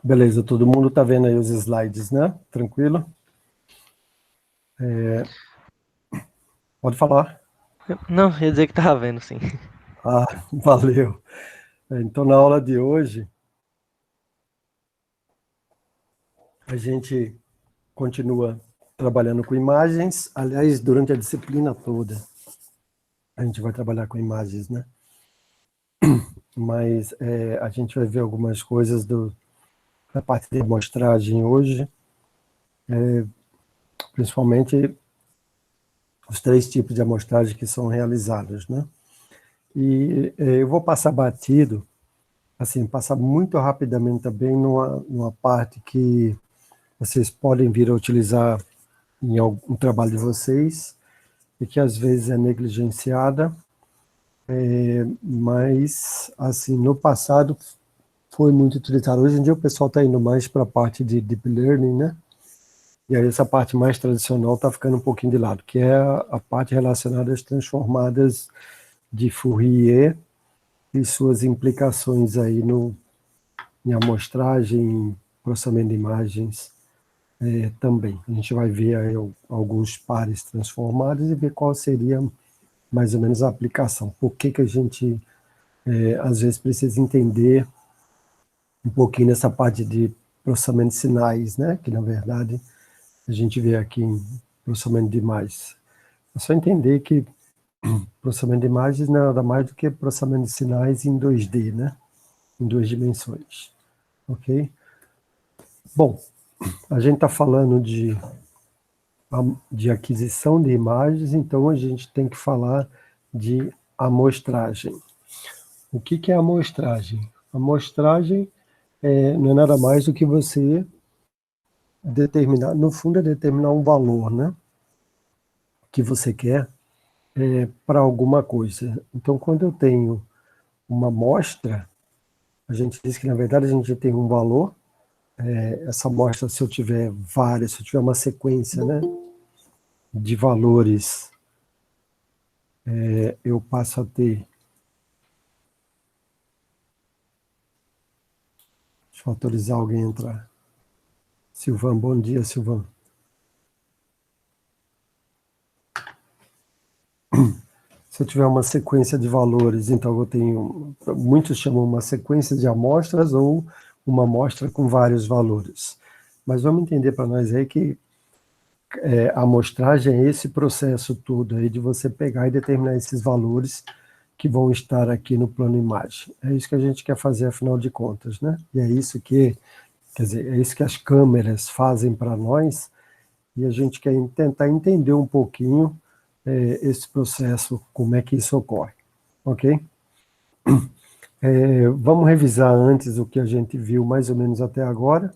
Beleza, todo mundo está vendo aí os slides, né? Tranquilo? Pode falar. Não, ia dizer que tava vendo, sim. Ah, valeu. Então, na aula de hoje, a gente continua trabalhando com imagens. Aliás, durante a disciplina toda, a gente vai trabalhar com imagens, né? Mas a gente vai ver algumas coisas da parte de amostragem hoje, principalmente os 3 tipos de amostragem que são realizados, né? E eu vou passar batido, assim, passar muito rapidamente também numa parte que vocês podem vir a utilizar em algum trabalho de vocês e que às vezes é negligenciada, mas assim, no passado foi muito utilizado. Hoje em dia o pessoal está indo mais para a parte de Deep Learning, né? E aí essa parte mais tradicional está ficando um pouquinho de lado, que é a parte relacionada às transformadas de Fourier e suas implicações aí em amostragem, processamento de imagens também. A gente vai ver aí alguns pares transformados e ver qual seria mais ou menos a aplicação. Por que a gente, às vezes, precisa entender um pouquinho nessa parte de processamento de sinais, né? Que, na verdade, a gente vê aqui em processamento de imagens. É só entender que processamento de imagens não é nada mais do que processamento de sinais em 2D, né? Em 2 dimensões. Ok? Bom, a gente está falando de aquisição de imagens, então a gente tem que falar de amostragem. O que é amostragem? Amostragem não é nada mais do que você determinar, no fundo é determinar um valor, né, que você quer para alguma coisa. Então, quando eu tenho uma amostra, a gente diz que, na verdade, a gente tem um valor, essa amostra, se eu tiver várias, se eu tiver uma sequência, né, de valores, eu passo a ter. Deixa eu autorizar alguém a entrar. Silvan, bom dia, Silvan. Se eu tiver uma sequência de valores, então eu tenho, muitos chamam uma sequência de amostras ou uma amostra com vários valores. Mas vamos entender para nós aí que a amostragem é esse processo todo aí de você pegar e determinar esses valores que vão estar aqui no plano imagem. É isso que a gente quer fazer, afinal de contas, né? E é isso que, quer dizer, é isso que as câmeras fazem para nós, e a gente quer tentar entender um pouquinho esse processo, como é que isso ocorre, ok? Vamos revisar antes o que a gente viu mais ou menos até agora.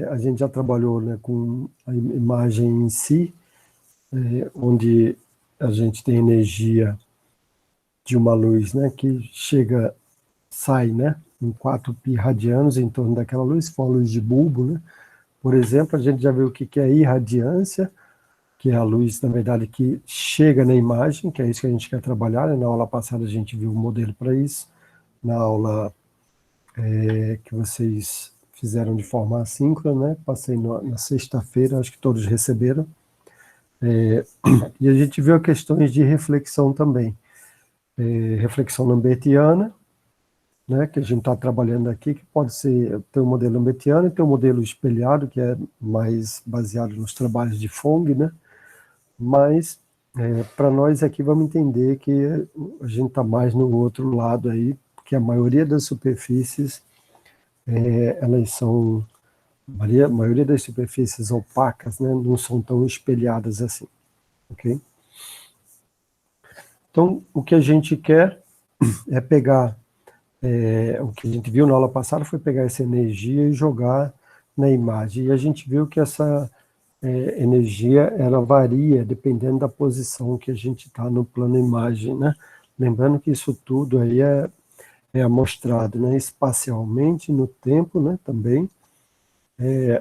A gente já trabalhou, né, com a imagem em si, onde a gente tem energia de uma luz, né, que chega, sai, né, em 4π radianos em torno daquela luz, se for uma luz de bulbo, né? Por exemplo, a gente já viu o que é irradiância, que é a luz, na verdade, que chega na imagem, que é isso que a gente quer trabalhar, né? Na aula passada a gente viu um modelo para isso, na aula que vocês fizeram de forma assíncrona, né? Passei na sexta-feira, acho que todos receberam. E a gente viu questões de reflexão também. Reflexão lambertiana, né, que a gente está trabalhando aqui, que pode ser, tem um modelo lambertiano e tem um modelo espelhado, que é mais baseado nos trabalhos de Fong, né? Mas, para nós aqui, vamos entender que a gente está mais no outro lado aí, porque a maioria das superfícies, elas são, a maioria das superfícies opacas, né, não são tão espelhadas assim, ok? Então, o que a gente quer é pegar, o que a gente viu na aula passada foi pegar essa energia e jogar na imagem, e a gente viu que essa energia, ela varia dependendo da posição que a gente está no plano imagem, né? Lembrando que isso tudo aí é amostrado, né, espacialmente no tempo, né, também,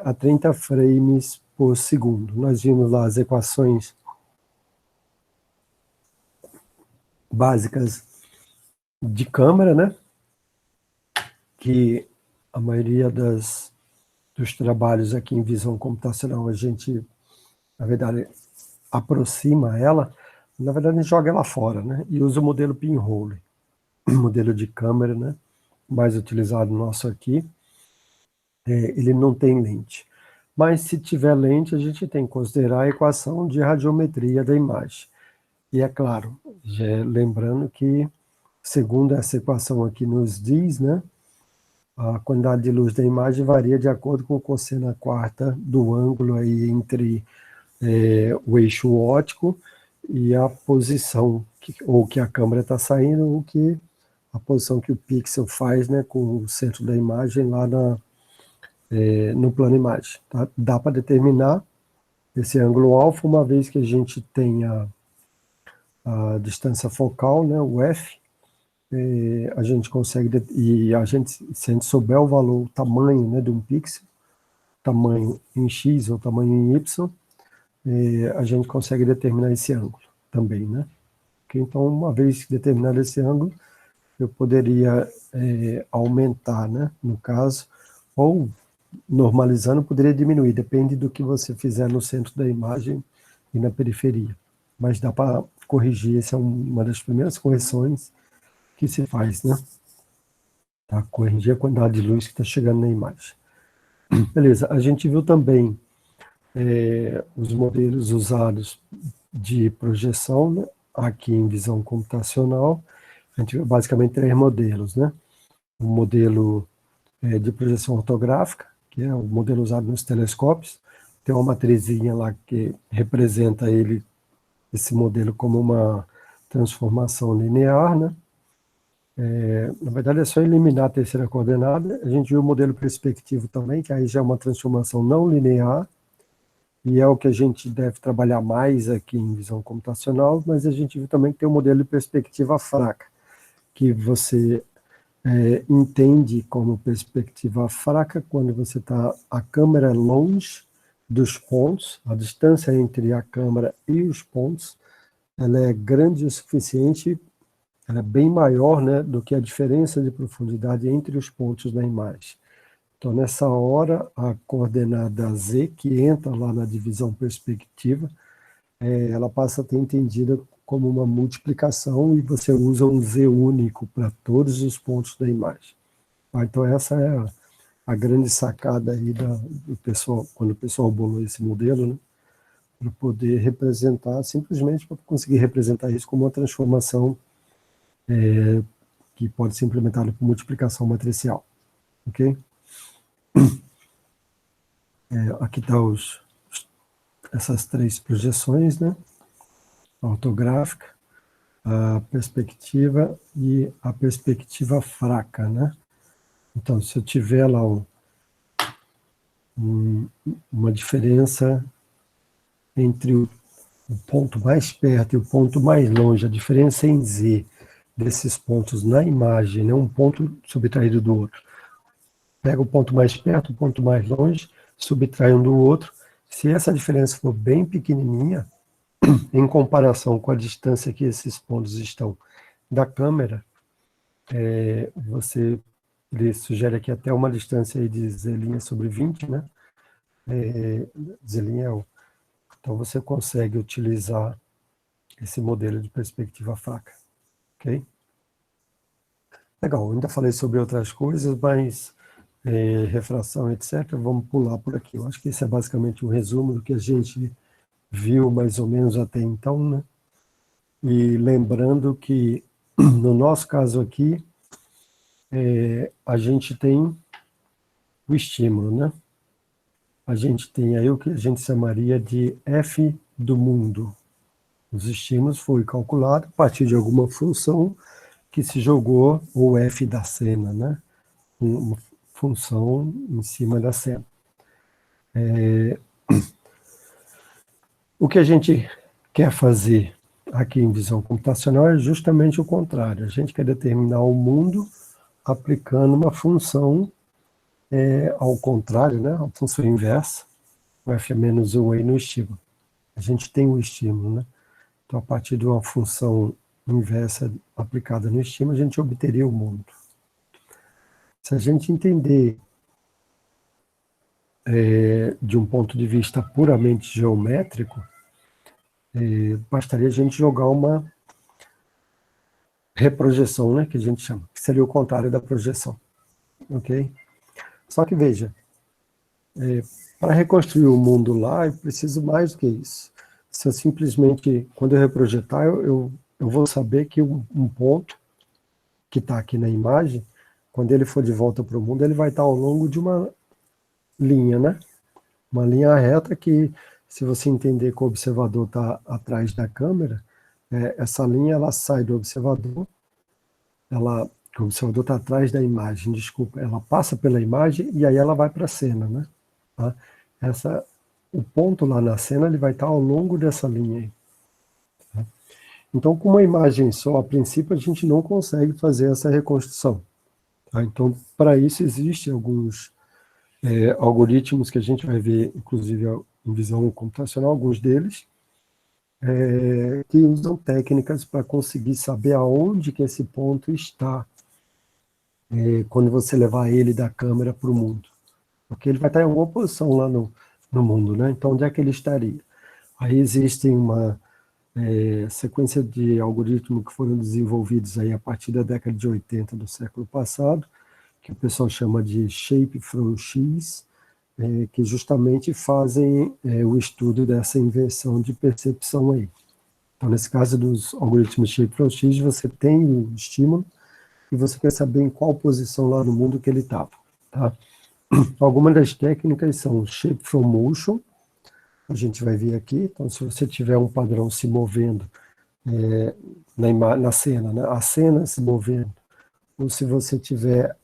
a 30 frames por segundo. Nós vimos lá as equações básicas de câmera, né, que a maioria dos trabalhos aqui em visão computacional, a gente, na verdade, aproxima ela, na verdade, a gente joga ela fora, né? E usa o modelo pinhole, modelo de câmera, né? Mais utilizado nosso aqui. Ele não tem lente. Mas se tiver lente, a gente tem que considerar a equação de radiometria da imagem. E é claro, lembrando que, segundo essa equação aqui nos diz, né? A quantidade de luz da imagem varia de acordo com o cosseno quarta do ângulo aí entre o eixo óptico e a posição que a câmera está saindo, ou que a posição que o pixel faz, né, com o centro da imagem lá no plano imagem. Tá? Dá para determinar esse ângulo alfa, uma vez que a gente tem a distância focal, né, o f, a gente consegue, e a gente, se a gente souber o valor, o tamanho, né, de um pixel, tamanho em x ou tamanho em y, a gente consegue determinar esse ângulo também, né? Então, uma vez determinado esse ângulo, eu poderia aumentar, né, no caso, ou normalizando, poderia diminuir, depende do que você fizer no centro da imagem e na periferia. Mas dá para corrigir, essa é uma das primeiras correções que se faz, né? Tá? Corrigir a quantidade de luz que está chegando na imagem. Beleza, a gente viu também os modelos usados de projeção, né? Aqui em visão computacional. A gente viu basicamente 3 modelos, né? O modelo de projeção ortográfica, que é o modelo usado nos telescópios. Tem uma matrizinha lá que representa esse modelo como uma transformação linear, né? Na verdade, é só eliminar a terceira coordenada. A gente viu o modelo perspectivo também, que aí já é uma transformação não linear, e é o que a gente deve trabalhar mais aqui em visão computacional, mas a gente viu também que tem o modelo de perspectiva fraca, que você entende como perspectiva fraca quando você está a câmera longe dos pontos, a distância entre a câmera e os pontos, ela é grande o suficiente, ela é bem maior, né, do que a diferença de profundidade entre os pontos da imagem. Então, nessa hora, a coordenada z, que entra lá na divisão perspectiva, ela passa a ter entendida como uma multiplicação e você usa um z único para todos os pontos da imagem. Então, essa é a grande sacada aí do pessoal, quando o pessoal bolou esse modelo, né, para poder representar, simplesmente para conseguir representar isso como uma transformação que pode ser implementada por multiplicação matricial. Ok? Aqui está essas 3 projeções, né? A ortográfica, a perspectiva e a perspectiva fraca, né? Então, se eu tiver lá uma diferença entre o ponto mais perto e o ponto mais longe, a diferença em z desses pontos na imagem, né? Um ponto subtraído do outro. Pega o ponto mais perto, o ponto mais longe, subtrai um do outro. Se essa diferença for bem pequenininha, em comparação com a distância que esses pontos estão da câmera, ele sugere aqui até uma distância aí de z' sobre 20, né? Z' então você consegue utilizar esse modelo de perspectiva fraca, ok? Legal, eu ainda falei sobre outras coisas, mas refração, etc., vamos pular por aqui. Eu acho que esse é basicamente um resumo do que a gente viu mais ou menos até então, né? E lembrando que, no nosso caso aqui, a gente tem o estímulo, né? A gente tem aí o que a gente chamaria de F do mundo. Os estímulos foi calculado a partir de alguma função que se jogou o F da cena, né? Uma função em cima da cena. O que a gente quer fazer aqui em visão computacional é justamente o contrário. A gente quer determinar o mundo aplicando uma função ao contrário, né? A função inversa, o f menos 1 aí no estímulo. A gente tem o estímulo, né? Então, a partir de uma função inversa aplicada no estímulo, a gente obteria o mundo. Se a gente entender de um ponto de vista puramente geométrico, bastaria a gente jogar uma reprojeção, né, que a gente chama, que seria o contrário da projeção, ok? Só que veja, para reconstruir o mundo lá, eu preciso mais do que isso. Se eu simplesmente, quando eu reprojetar, eu vou saber que um ponto que está aqui na imagem, quando ele for de volta para o mundo, ele vai estar ao longo de uma linha, né? Uma linha reta que, se você entender que o observador está atrás da câmera, essa linha ela sai do observador, o observador está atrás da imagem, desculpa, ela passa pela imagem e aí ela vai para a cena, né? Tá? O ponto lá na cena ele vai estar ao longo dessa linha aí. Tá? Então, com uma imagem só, a princípio, a gente não consegue fazer essa reconstrução. Tá? Então, para isso, existem alguns algoritmos que a gente vai ver, inclusive em visão computacional, alguns deles, que usam técnicas para conseguir saber aonde que esse ponto está quando você levar ele da câmera para o mundo. Porque ele vai estar em alguma posição lá no mundo, né? Então, onde é que ele estaria? Aí existem uma sequência de algoritmos que foram desenvolvidos aí a partir da década de 80 do século passado, que o pessoal chama de Shape from X, que justamente fazem o estudo dessa inversão de percepção aí. Então, nesse caso dos algoritmos Shape from X, você tem o estímulo e você quer saber em qual posição lá no mundo que ele estava. Tá? Algumas das técnicas são Shape from Motion, a gente vai ver aqui. Então, se você tiver um padrão se movendo na cena, né? A cena se movendo, ou se você tiver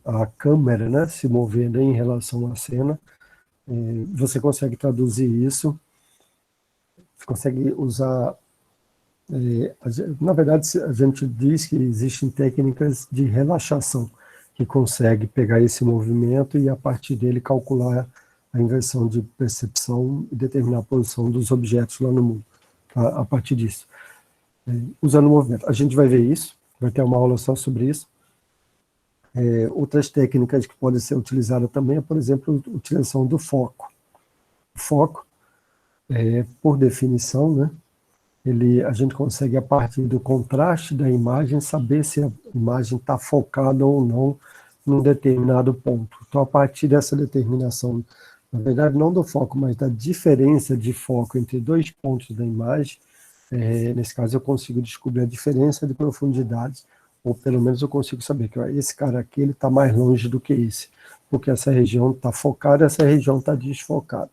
a câmera, né, se movendo em relação à cena, você consegue traduzir isso, você consegue usar... na verdade, a gente diz que existem técnicas de relaxação, que consegue pegar esse movimento e, a partir dele, calcular a inversão de percepção e determinar a posição dos objetos lá no mundo, a partir disso. Usando o movimento. A gente vai ver isso, vai ter uma aula só sobre isso. Outras técnicas que podem ser utilizadas também é, por exemplo, a utilização do foco. O foco, por definição, né, a gente consegue, a partir do contraste da imagem, saber se a imagem está focada ou não num determinado ponto. Então, a partir dessa determinação, na verdade, não do foco, mas da diferença de foco entre dois pontos da imagem, nesse caso eu consigo descobrir a diferença de profundidade, ou pelo menos eu consigo saber que esse cara aqui está mais longe do que esse, porque essa região está focada, essa região está desfocada,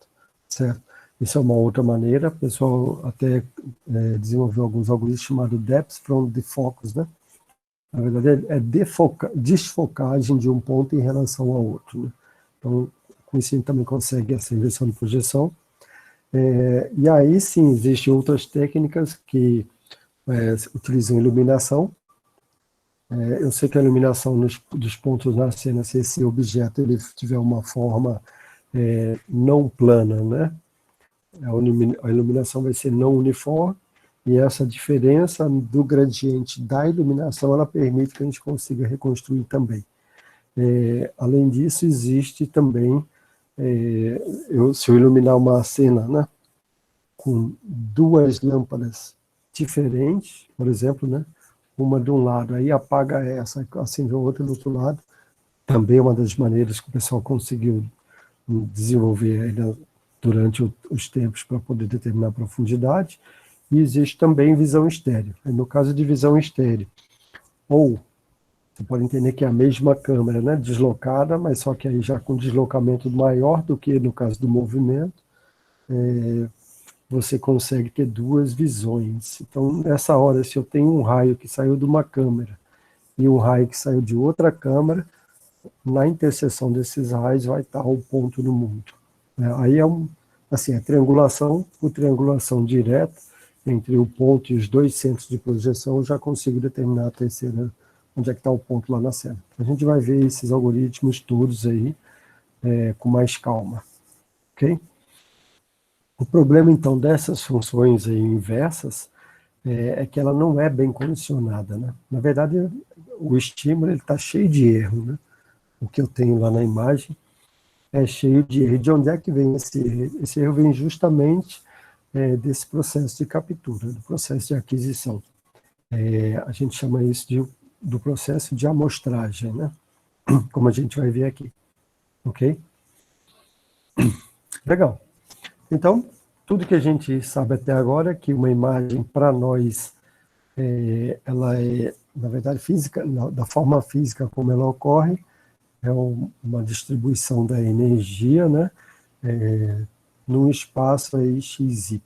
certo? Isso é uma outra maneira, o pessoal até desenvolveu alguns algoritmos chamados Depth from Defocus, né? Na verdade, é desfocagem de um ponto em relação ao outro, né? Então, com isso a gente também consegue essa inversão de projeção. E aí, sim, existem outras técnicas que utilizam iluminação. Eu sei que a iluminação dos pontos na cena, se esse objeto ele tiver uma forma não plana, né? A iluminação vai ser não uniforme, e essa diferença do gradiente da iluminação, ela permite que a gente consiga reconstruir também. Além disso, existe também, se eu iluminar uma cena, né, com duas lâmpadas diferentes, por exemplo, né, uma de um lado, aí apaga essa, acende a outra do outro lado, também é uma das maneiras que o pessoal conseguiu desenvolver ainda durante os tempos para poder determinar a profundidade. E existe também visão estéreo. No caso de visão estéreo, ou você pode entender que é a mesma câmera, né, deslocada, mas só que aí já com deslocamento maior do que no caso do movimento, você consegue ter duas visões. Então, nessa hora, se eu tenho um raio que saiu de uma câmera e um raio que saiu de outra câmera, na interseção desses raios vai estar o ponto no mundo. Aí é triangulação, por triangulação direta, entre o ponto e os dois centros de projeção, eu já consigo determinar a terceira, onde é que está o ponto lá na cena. A gente vai ver esses algoritmos todos aí com mais calma. Ok? O problema, então, dessas funções aí inversas é que ela não é bem condicionada, né? Na verdade, o estímulo está cheio de erro, né? o que eu tenho lá na imagem é cheio de erro. De onde é que vem esse erro? Esse erro vem justamente desse processo de captura, do processo de aquisição. A gente chama isso do processo de amostragem, né? Como a gente vai ver aqui, ok? Legal. Então, tudo que a gente sabe até agora é que uma imagem, para nós, ela é, na verdade, física, da forma física como ela ocorre, é uma distribuição da energia, né? Num espaço aí XY.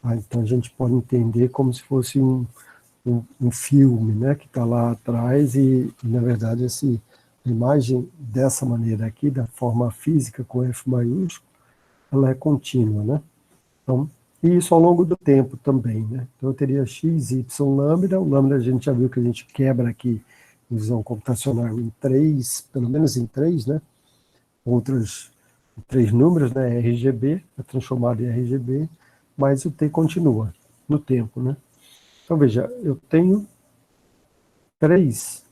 Então, a gente pode entender como se fosse um filme, né, que está lá atrás na verdade, a imagem dessa maneira aqui, da forma física com F maiúsculo, ela é contínua, né? Então, e isso ao longo do tempo também, né? Então, eu teria x, y, lambda. O lambda a gente já viu que a gente quebra aqui em visão computacional em três, pelo menos em três, né? Outros três números, né? RGB, é transformado em RGB, mas o t continua no tempo, né? Então, veja, eu tenho três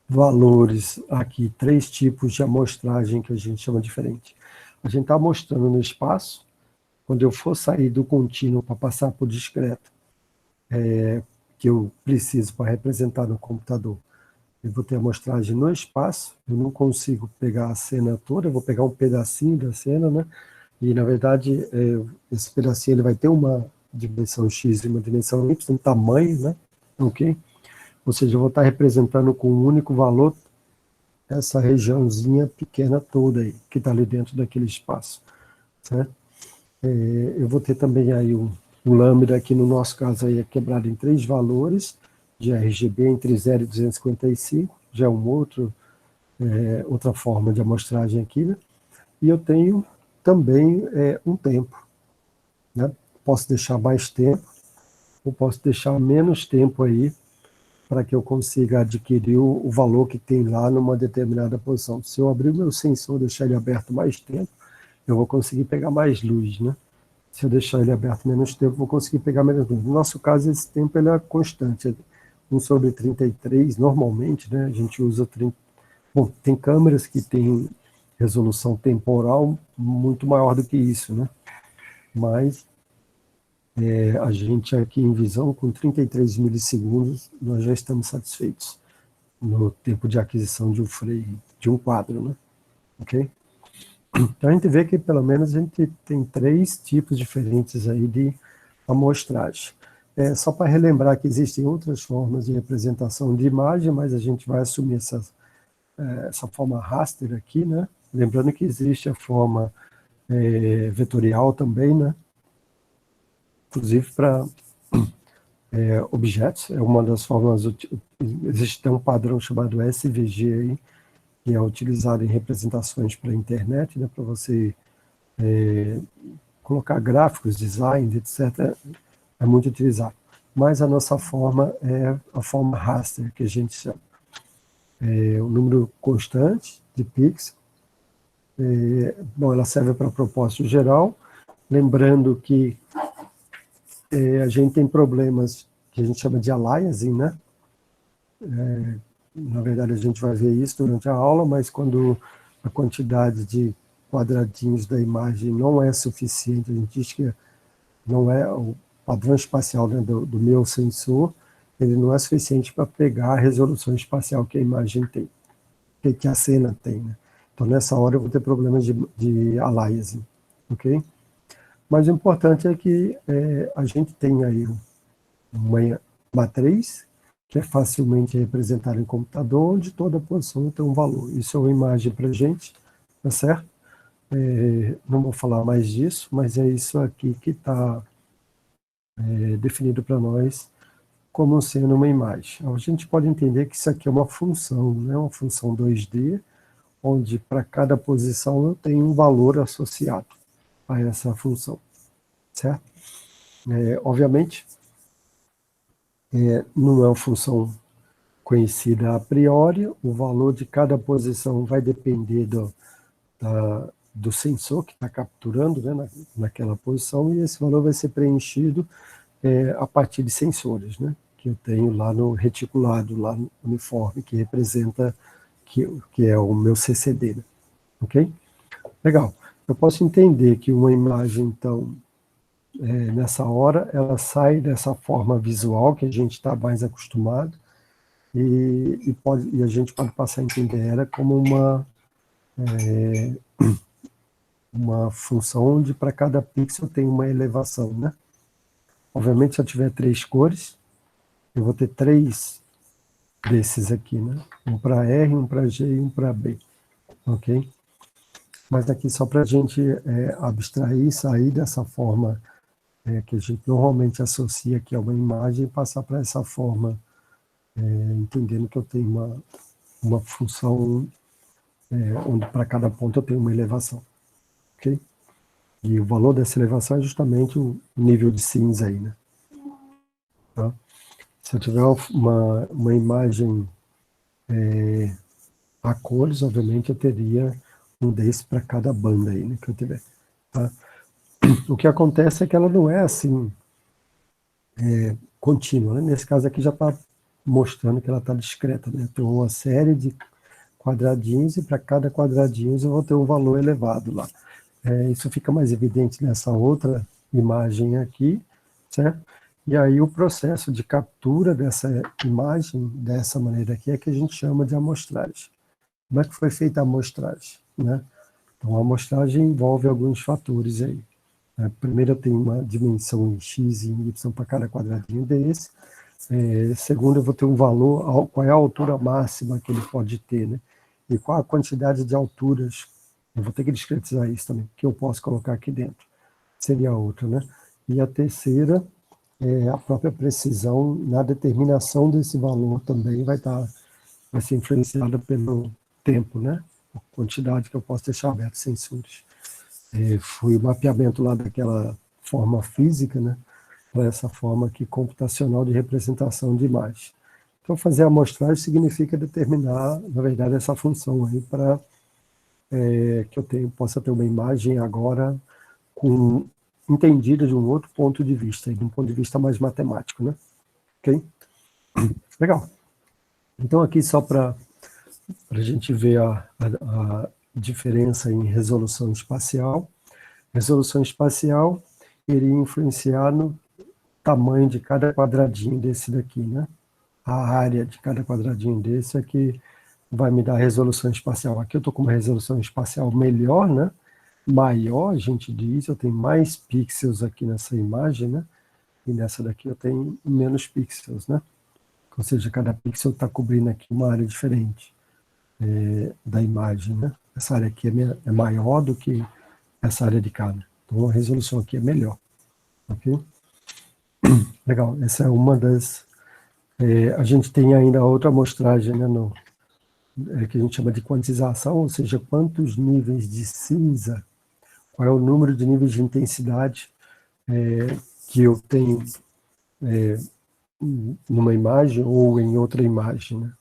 valores aqui, três tipos de amostragem que a gente chama diferente. A gente está mostrando no espaço. Quando eu for sair do contínuo para passar para o discreto, que eu preciso para representar no computador, eu vou ter a amostragem no espaço, eu não consigo pegar a cena toda, eu vou pegar um pedacinho da cena, né? E, na verdade, esse pedacinho ele vai ter uma dimensão X e uma dimensão Y, um tamanho, né? Ok? Ou seja, eu vou estar representando com um único valor essa regiãozinha pequena toda aí, que está ali dentro daquele espaço, certo? Eu vou ter também aí um lambda, que no nosso caso aí é quebrado em três valores, de RGB entre 0 e 255, já é outra forma de amostragem aqui, né? E eu tenho também um tempo, né? Posso deixar mais tempo, ou posso deixar menos tempo aí, para que eu consiga adquirir o valor que tem lá numa determinada posição. Se eu abrir o meu sensor e deixar ele aberto mais tempo, eu vou conseguir pegar mais luz, né? Se eu deixar ele aberto menos tempo, vou conseguir pegar menos luz. No nosso caso, esse tempo ele é constante, 1/33, normalmente, né? A gente usa 30. Bom, tem câmeras que têm resolução temporal muito maior do que isso, né? Mas a gente aqui em visão, com 33 milissegundos, nós já estamos satisfeitos no tempo de aquisição de um frame, de um quadro, né? Ok? Então a gente vê que pelo menos a gente tem três tipos diferentes aí de amostragem. Só para relembrar que existem outras formas de representação de imagem, mas a gente vai assumir essa forma raster aqui, né? Lembrando que existe a forma vetorial também, né? Inclusive para objetos, é uma das formas. Existe um padrão chamado SVG aí, que é utilizado em representações para a internet, né, para você colocar gráficos, design, etc. É muito utilizado. Mas a nossa forma é a forma raster, que a gente chama. O número constante de pixels. Bom, ela serve para propósito geral, lembrando que a gente tem problemas que a gente chama de aliasing, né? Na verdade, a gente vai ver isso durante a aula, mas quando a quantidade de quadradinhos da imagem não é suficiente, a gente diz que não é o padrão espacial, né, do meu sensor, ele não é suficiente para pegar a resolução espacial que a imagem tem, que a cena tem, né? Então, nessa hora, eu vou ter problemas de aliasing, ok? Mas o importante é que a gente tem aí uma matriz que é facilmente representada em computador, onde toda posição tem um valor. Isso é uma imagem para a gente, tá certo? Não vou falar mais disso, mas é isso aqui que está definido para nós como sendo uma imagem. A gente pode entender que isso aqui é uma função, né? Uma função 2D, onde para cada posição eu tenho um valor associado a essa função, certo? Obviamente, não é uma função conhecida a priori, o valor de cada posição vai depender do sensor que está capturando, né, naquela posição, e esse valor vai ser preenchido a partir de sensores, né, que eu tenho lá no reticulado, lá no uniforme, que representa que é o meu CCD, né? Ok? Legal. Eu posso entender que uma imagem, então, nessa hora, ela sai dessa forma visual que a gente está mais acostumado e a gente pode passar a entender ela como uma função onde para cada pixel tem uma elevação, né? Obviamente, se eu tiver 3 cores, eu vou ter 3 desses aqui, né? Um para R, um para G e um para B, ok? Mas aqui só para a gente abstrair, sair dessa forma que a gente normalmente associa aqui a uma imagem e passar para essa forma, entendendo que eu tenho uma função onde para cada ponto eu tenho uma elevação, ok? E o valor dessa elevação é justamente o nível de cinza aí, né? Tá? Se eu tiver uma imagem a cores, obviamente eu teria um desse para cada banda aí, né, que eu tiver. Tá? O que acontece é que ela não é assim contínua, né? Nesse caso aqui já está mostrando que ela está discreta, né? Eu tenho uma série de quadradinhos e para cada quadradinho eu vou ter um valor elevado lá. Isso fica mais evidente nessa outra imagem aqui, certo? E aí o processo de captura dessa imagem, dessa maneira aqui, é que a gente chama de amostragem. Como é que foi feita a amostragem, né? Então, a amostragem envolve alguns fatores aí. Primeiro, eu tenho uma dimensão em x e em y para cada quadradinho desse. Segundo, eu vou ter um valor, qual é a altura máxima que ele pode ter, né? E qual a quantidade de alturas, eu vou ter que discretizar isso também, que eu posso colocar aqui dentro. Seria a outra, né? E a terceira é a própria precisão na determinação desse valor também vai ser influenciada pelo tempo, né? A quantidade que eu posso deixar aberto sem sensores. Foi o mapeamento lá daquela forma física, né? Para essa forma aqui computacional de representação de imagem. Então, fazer a amostragem significa determinar, na verdade, essa função aí para que eu possa ter uma imagem agora entendida de um outro ponto de vista, de um ponto de vista mais matemático, né? Ok? Legal. Então, aqui só para a gente ver a diferença em resolução espacial. Resolução espacial iria influenciar no tamanho de cada quadradinho desse daqui, né? A área de cada quadradinho desse é que vai me dar a resolução espacial. Aqui eu estou com uma resolução espacial melhor, né? Maior, a gente diz, eu tenho mais pixels aqui nessa imagem, né? E nessa daqui eu tenho menos pixels, né? Ou seja, cada pixel está cobrindo aqui uma área diferente da imagem, né? Essa área aqui é maior do que essa área de cá, né? Então a resolução aqui é melhor, ok? Legal, essa é uma das... a gente tem ainda outra amostragem, né, que a gente chama de quantização, ou seja, quantos níveis de cinza, qual é o número de níveis de intensidade que eu tenho numa imagem ou em outra imagem, né?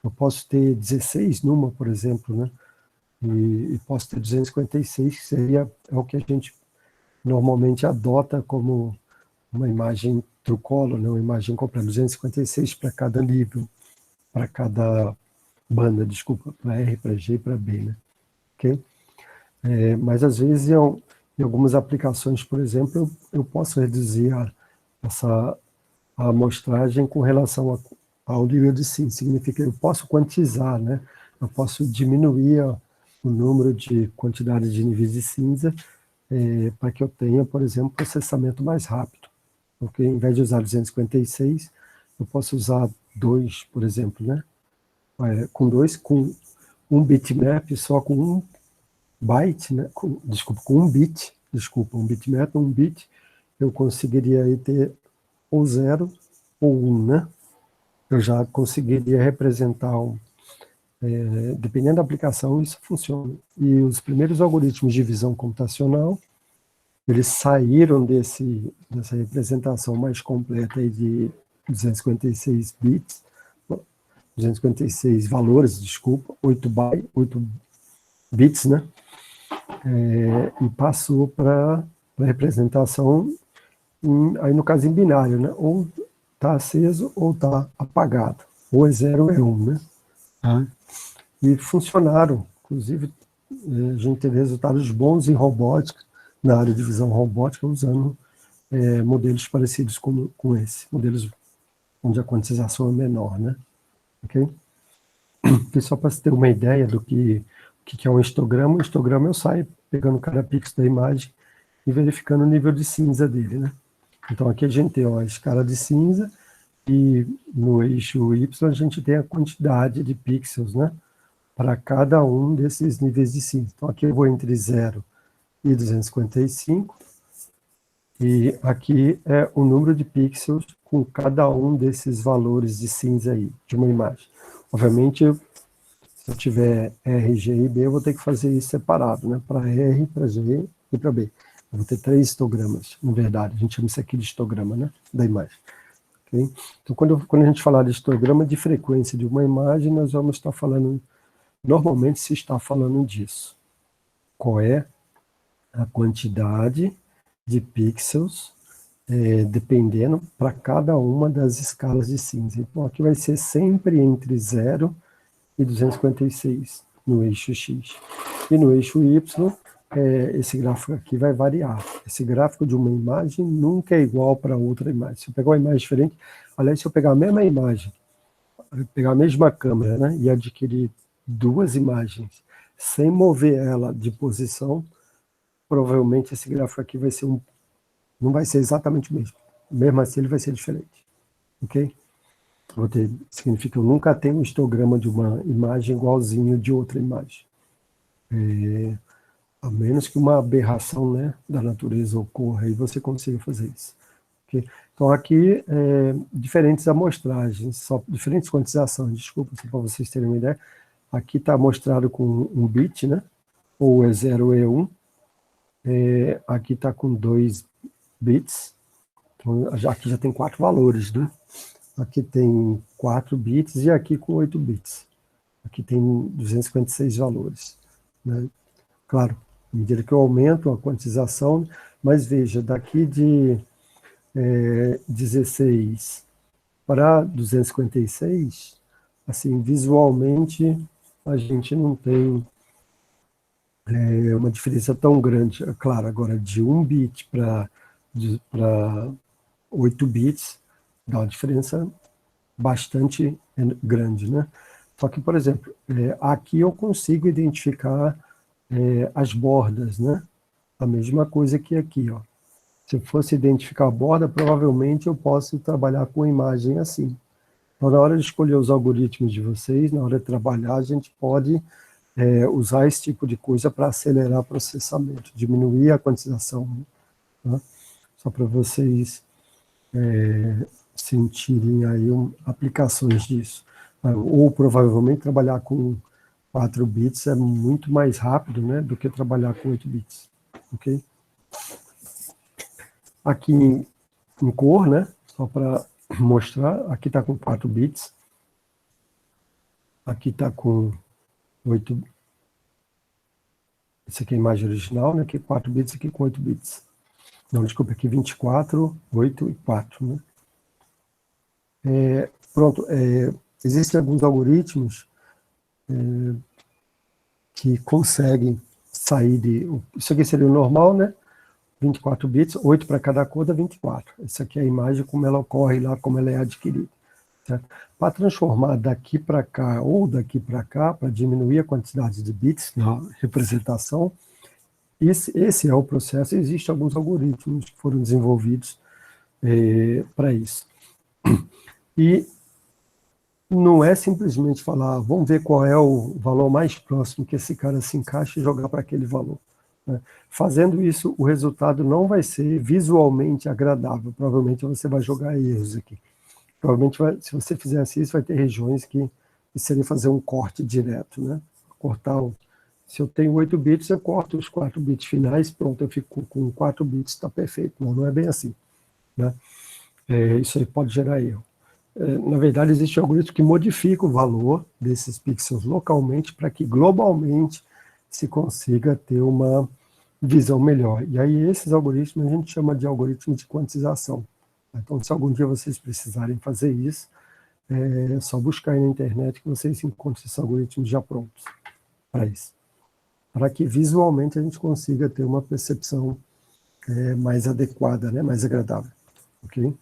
Eu posso ter 16 numa, por exemplo, né? E posso ter 256, que seria o que a gente normalmente adota como uma imagem true color, né? Uma imagem completa, 256 para cada nível, para cada banda, desculpa, para R, para G e para B, né? Ok? Mas às vezes em algumas aplicações, por exemplo, eu posso reduzir a amostragem com relação ao nível de cinza. Significa que eu posso quantizar, né? Eu posso diminuir o número de quantidade de níveis de cinza para que eu tenha, por exemplo, processamento mais rápido. Porque em vez de usar 256, eu posso usar 2, por exemplo, né? Com um bitmap só com um byte, né? Com um bit, um bitmap, um bit, eu conseguiria aí ter ou 0 ou 1, né? Eu já conseguiria representar, dependendo da aplicação, isso funciona. E os primeiros algoritmos de visão computacional, eles saíram dessa representação mais completa aí de 256 bits, 256 valores, desculpa, 8 bits, né? E passou para representação, aí no caso em binário, né? Ou está aceso ou está apagado. Ou é 0 ou é 1, né? Tá? e funcionaram. Inclusive, a gente teve resultados bons em robótica, na área de visão robótica, usando modelos parecidos com esse, modelos onde a quantização é menor, né? Ok? E só para você ter uma ideia do que é um histograma, o histograma eu saio pegando cada pixel da imagem e verificando o nível de cinza dele, né? Então aqui a gente tem a escala de cinza e no eixo Y a gente tem a quantidade de pixels, né? Para cada um desses níveis de cinza. Então aqui eu vou entre 0 e 255 e aqui é o número de pixels com cada um desses valores de cinza aí, de uma imagem. Obviamente, se eu tiver R, G e B, eu vou ter que fazer isso separado, né? Para R, para G e para B. Eu vou ter 3 histogramas, na verdade. A gente chama isso aqui de histograma, né? Da imagem. Okay? Então, quando a gente falar de histograma de frequência de uma imagem, nós vamos estar falando, normalmente se está falando disso. Qual é a quantidade de pixels, dependendo para cada uma das escalas de cinza. Então, aqui vai ser sempre entre 0 e 256 no eixo X. E no eixo Y, esse gráfico aqui vai variar. Esse gráfico de uma imagem nunca é igual para outra imagem. Se eu pegar uma imagem diferente, aliás, se eu pegar a mesma imagem, pegar a mesma câmera, né, e adquirir 2 imagens, sem mover ela de posição, provavelmente esse gráfico aqui vai ser não vai ser exatamente o mesmo. Mesmo assim, ele vai ser diferente. Ok? Significa que eu nunca tenho um histograma de uma imagem igualzinho de outra imagem. A menos que uma aberração, né, da natureza ocorra e você consiga fazer isso. Okay? Então, aqui, diferentes amostragens, diferentes quantizações, desculpa, só para vocês terem uma ideia. Aqui está mostrado com um bit, né, ou é 0 ou é 1. Aqui está com 2 bits. Então, aqui já tem 4 valores, né? Aqui tem 4 bits e aqui com 8 bits. Aqui tem 256 valores, né? Claro, à medida que eu aumento a quantização, mas veja, daqui de 16 para 256, assim, visualmente, a gente não tem uma diferença tão grande. Claro, agora de 1 bit para 8 bits, dá uma diferença bastante grande, né? Só que, por exemplo, aqui eu consigo identificar as bordas, né? A mesma coisa que aqui, ó. Se eu fosse identificar a borda, provavelmente eu posso trabalhar com imagem assim. Então, na hora de escolher os algoritmos de vocês, na hora de trabalhar, a gente pode usar esse tipo de coisa para acelerar o processamento, diminuir a quantização, né? Só para vocês sentirem aí aplicações disso. Ou provavelmente trabalhar com 4 bits é muito mais rápido, né, do que trabalhar com 8 bits. Ok? Aqui em cor, né, só para mostrar, aqui está com 4 bits, aqui está com 8. Essa aqui é a imagem original, né, aqui 4 bits, aqui com 8 bits. Não, desculpa, aqui 24, 8 e 4, né? Pronto, existem alguns algoritmos que conseguem sair de... Isso aqui seria o normal, né? 24 bits, 8 para cada cor dá 24. Essa aqui é a imagem como ela ocorre lá, como ela é adquirida. Para transformar daqui para cá ou daqui para cá, para diminuir a quantidade de bits na representação, esse é o processo. Existem alguns algoritmos que foram desenvolvidos para isso. E não é simplesmente falar, vamos ver qual é o valor mais próximo que esse cara se encaixa e jogar para aquele valor, né? Fazendo isso, o resultado não vai ser visualmente agradável. Provavelmente você vai jogar erros aqui. Provavelmente, se você fizesse isso, vai ter regiões que seria fazer um corte direto, né? Se eu tenho 8 bits, eu corto os 4 bits finais, pronto, eu fico com 4 bits, está perfeito. Não é bem assim, né? Isso aí pode gerar erro. Na verdade, existe um algoritmo que modifica o valor desses pixels localmente para que globalmente se consiga ter uma visão melhor. E aí esses algoritmos a gente chama de algoritmo de quantização. Então, se algum dia vocês precisarem fazer isso, É só buscar aí na internet que vocês encontram esses algoritmos já prontos para isso. Para que visualmente a gente consiga ter uma percepção mais adequada, né, mais agradável. Ok?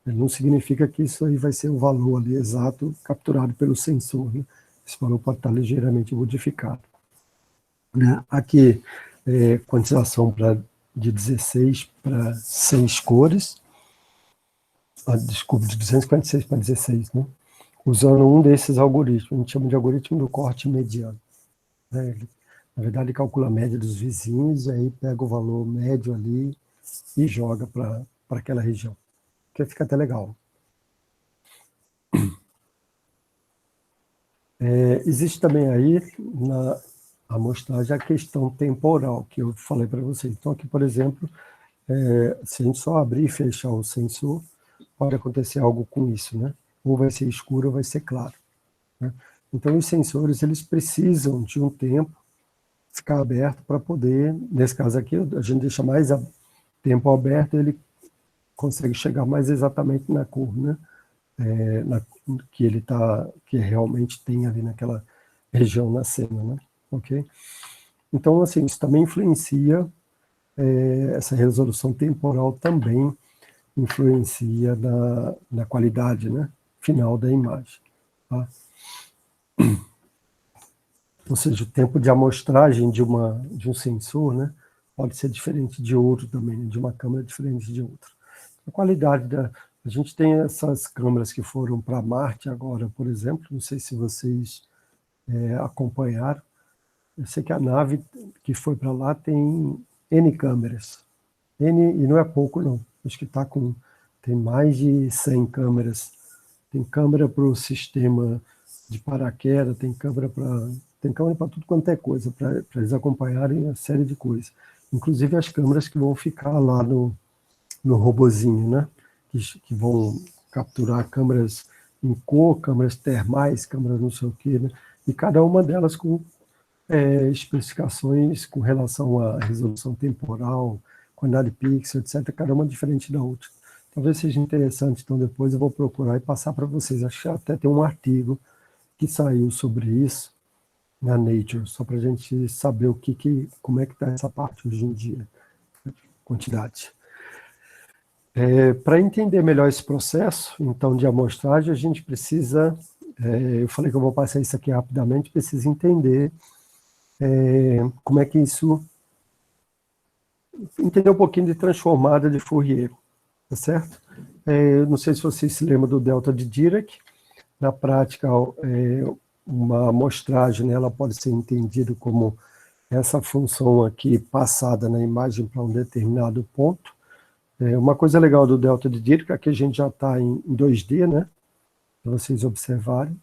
Não significa que isso aí vai ser o valor ali exato capturado pelo sensor, né? Esse valor pode estar ligeiramente modificado. Né? Aqui, quantização de 16 para 6 cores, desculpa, de 256 para 16, né? Usando um desses algoritmos, a gente chama de algoritmo do corte mediano. Né? Ele, na verdade, ele calcula a média dos vizinhos, e aí pega o valor médio ali e joga para aquela região, que fica até legal. Existe também aí, na amostragem, a questão temporal, que eu falei para vocês. Então, aqui, por exemplo, se a gente só abrir e fechar o sensor, pode acontecer algo com isso, né? Ou vai ser escuro ou vai ser claro. Né? Então, os sensores, eles precisam de um tempo ficar aberto para poder, nesse caso aqui, a gente deixa mais tempo aberto, ele consegue chegar mais exatamente na cor, né? Que realmente tem ali naquela região na cena, né? Ok? Então, assim, isso também influencia, essa resolução temporal também influencia na qualidade, né, final da imagem. Tá? Ou seja, o tempo de amostragem de um sensor, né, pode ser diferente de outro também, né, de uma câmera diferente de outra. A qualidade a gente tem essas câmeras que foram para Marte agora, por exemplo, não sei se vocês acompanharam. Eu sei que a nave que foi para lá tem N câmeras. E não é pouco, não. Acho que tem mais de 100 câmeras. Tem câmera para o sistema de paraquedas, tem câmera para tudo quanto é coisa, para eles acompanharem uma série de coisas. Inclusive as câmeras que vão ficar lá no robozinho, né? Que vão capturar câmeras em cor, câmeras termais, câmeras não sei o quê, né? E cada uma delas com especificações com relação à resolução temporal, quantidade de pixels, etc., cada uma diferente da outra. Talvez seja interessante, então depois eu vou procurar e passar para vocês. Acho que até tem um artigo que saiu sobre isso na Nature, só para a gente saber como é que está essa parte hoje em dia, quantidade. Para entender melhor esse processo, então, de amostragem, a gente precisa, eu falei que eu vou passar isso aqui rapidamente, precisa entender como é que isso... Entender um pouquinho de transformada de Fourier, tá certo? Não sei se vocês se lembram do delta de Dirac. Na prática, uma amostragem, né, ela pode ser entendida como essa função aqui passada na imagem para um determinado ponto. Uma coisa legal do delta de Dirac é que a gente já está em 2D, né? Para vocês observarem.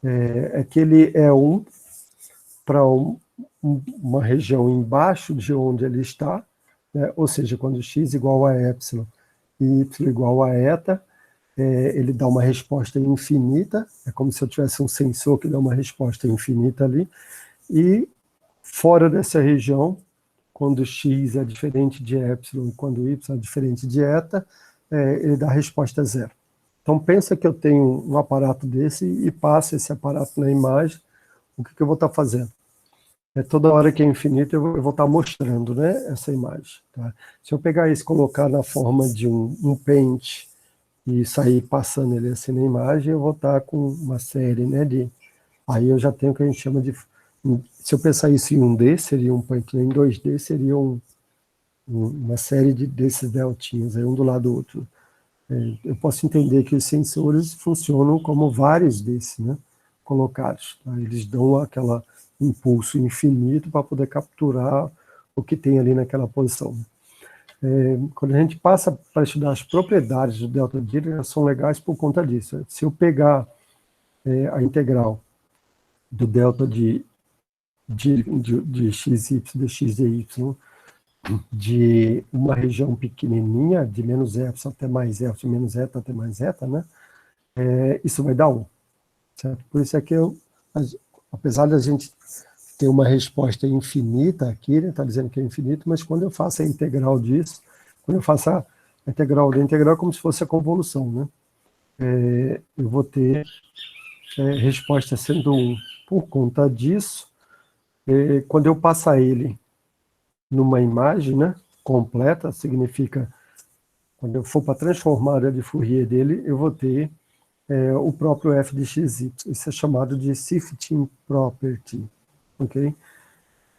É que ele é para uma região embaixo de onde ele está, né? Ou seja, quando x igual a epsilon e y igual a eta, ele dá uma resposta infinita, é como se eu tivesse um sensor que dá uma resposta infinita ali, e fora dessa região, quando x é diferente de epsilon e quando y é diferente de eta, ele dá a resposta zero. Então pensa que eu tenho um aparato desse e passo esse aparato na imagem, o que eu vou estar fazendo? Toda hora que é infinito eu vou estar mostrando, né, essa imagem. Tá? Se eu pegar isso e colocar na forma de um pente e sair passando ele assim na imagem, eu vou estar com uma série, né, aí eu já tenho o que a gente chama de... Se eu pensar isso em 1D, seria um point, em 2D seria uma série desses deltinhos, aí um do lado do outro. Eu posso entender que os sensores funcionam como vários desses, né, colocados. Tá? Eles dão aquele impulso infinito para poder capturar o que tem ali naquela posição. Quando a gente passa para estudar as propriedades do delta de Dirac, elas são legais por conta disso. Se eu pegar a integral do delta de xy, de x dy, de uma região pequenininha, de menos epsilon até mais epsilon, menos eta até mais eta, né? Isso vai dar 1. Certo? Por isso é que apesar da gente ter uma resposta infinita aqui, né, está dizendo que é infinito, mas quando eu faço a integral disso, quando eu faço a integral da integral, é como se fosse a convolução, né? eu vou ter resposta sendo 1. Por conta disso, quando eu passar ele numa imagem, né, completa, significa, quando eu for para a transformada de Fourier dele, eu vou ter o próprio f de xy. Isso é chamado de Sifting Property. Ok?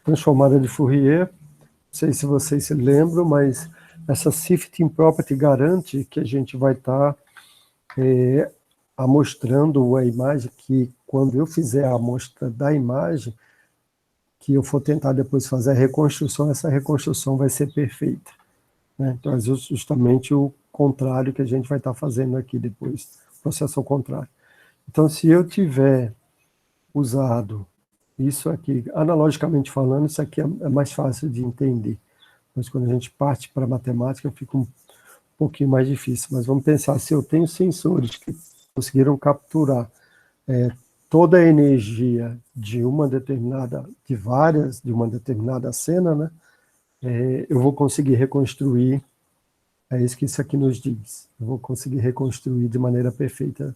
Transformada de Fourier, não sei se vocês se lembram, mas essa Sifting Property garante que a gente vai estar amostrando a imagem, que quando eu fizer a amostra da imagem, que eu for tentar depois fazer a reconstrução, essa reconstrução vai ser perfeita. Né? Então, é justamente o contrário que a gente vai estar fazendo aqui depois, processo ao contrário. Então, se eu tiver usado isso aqui, analogicamente falando, isso aqui é mais fácil de entender. Mas quando a gente parte para a matemática, fica um pouquinho mais difícil. Mas vamos pensar, se eu tenho sensores que conseguiram capturar toda a energia de uma determinada, de uma determinada cena, né? Eu vou conseguir reconstruir, é isso que isso aqui nos diz, eu vou conseguir reconstruir de maneira perfeita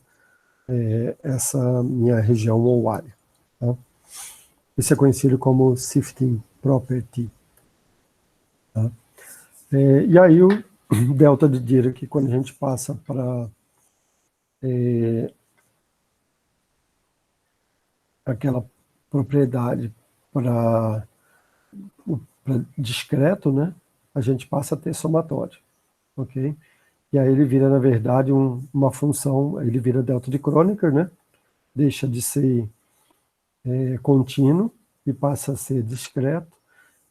essa minha região ou área. Tá? Isso é conhecido como Sifting Property. Tá? E aí o delta de Dirac, quando a gente passa para aquela propriedade para discreto, né, a gente passa a ter somatório, ok? E aí ele vira, na verdade, uma função, ele vira delta de Kronecker, né, deixa de ser contínuo e passa a ser discreto,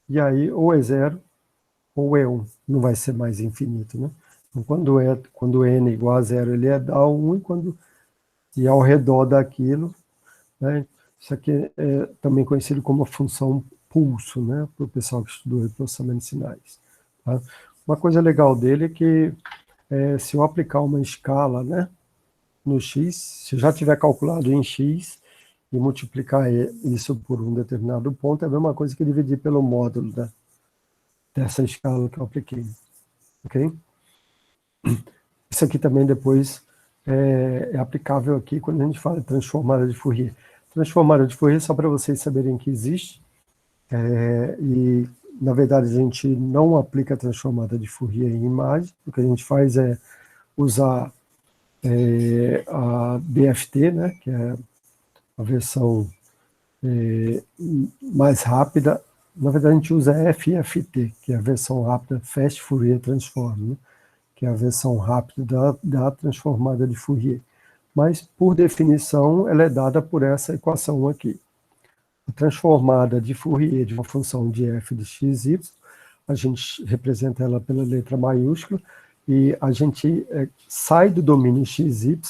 e aí ou é 0 ou é 1, não vai ser mais infinito, né? Então, quando n é igual a 0, ele dá 1, e ao redor daquilo, né, isso aqui é também conhecido como a função pulso, né, para o pessoal que estudou processamento de sinais. Tá? Uma coisa legal dele é que se eu aplicar uma escala, né, no x, se eu já tiver calculado em x e multiplicar isso por um determinado ponto, é a mesma coisa que dividir pelo módulo dessa escala que eu apliquei. Ok? Isso aqui também depois é aplicável aqui quando a gente fala de transformada de Fourier. Transformada de Fourier, só para vocês saberem que existe, e na verdade a gente não aplica a transformada de Fourier em imagem, o que a gente faz é usar a BFT, né, que é a versão mais rápida. Na verdade a gente usa FFT, que é a versão rápida Fast Fourier Transform, né, que é a versão rápida da transformada de Fourier. Mas, por definição, ela é dada por essa equação aqui. A transformada de Fourier de uma função de f de xy, a gente representa ela pela letra maiúscula, e a gente sai do domínio xy,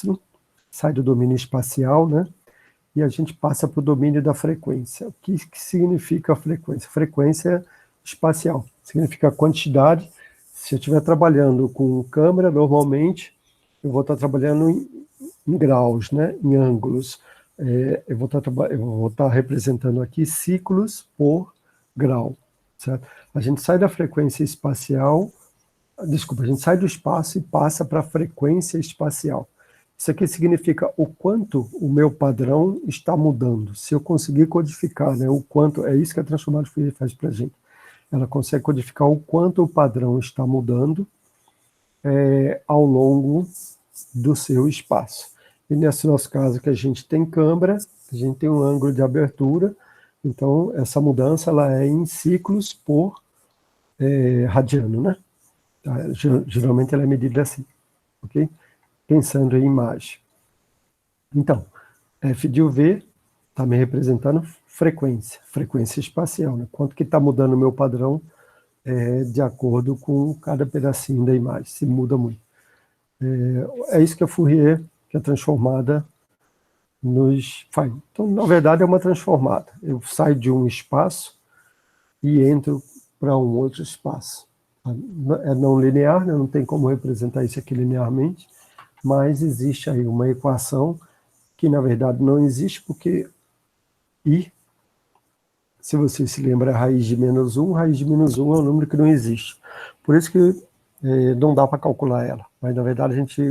sai do domínio espacial, né? E a gente passa para o domínio da frequência. O que significa a frequência? Frequência espacial. Significa a quantidade. Se eu estiver trabalhando com câmera, normalmente, eu vou estar trabalhando em graus, né? Em ângulos. Eu vou estar representando aqui ciclos por grau. Certo? A gente sai da frequência espacial, desculpa, a gente sai do espaço e passa para a frequência espacial. Isso aqui significa o quanto o meu padrão está mudando. Se eu conseguir codificar, né, o quanto, é isso que a transformada de Fourier faz para a gente. Ela consegue codificar o quanto o padrão está mudando ao longo do seu espaço. E nesse nosso caso que a gente tem câmera, a gente tem um ângulo de abertura, então essa mudança ela é em ciclos por radiano, né? Tá? Geralmente ela é medida assim, ok? Pensando em imagem. Então, F de UV está me representando frequência espacial, né? Quanto que está mudando o meu padrão de acordo com cada pedacinho da imagem, se muda muito. É isso que a Fourier, que é transformada, nos faz. Então, na verdade, é uma transformada. Eu saio de um espaço e entro para um outro espaço. É não linear, né? Não tem como representar isso aqui linearmente, mas existe aí uma equação que, na verdade, não existe, porque I, se você se lembra, é raiz de menos 1, raiz de menos 1 é um número que não existe. Por isso que não dá para calcular ela, mas, na verdade, a gente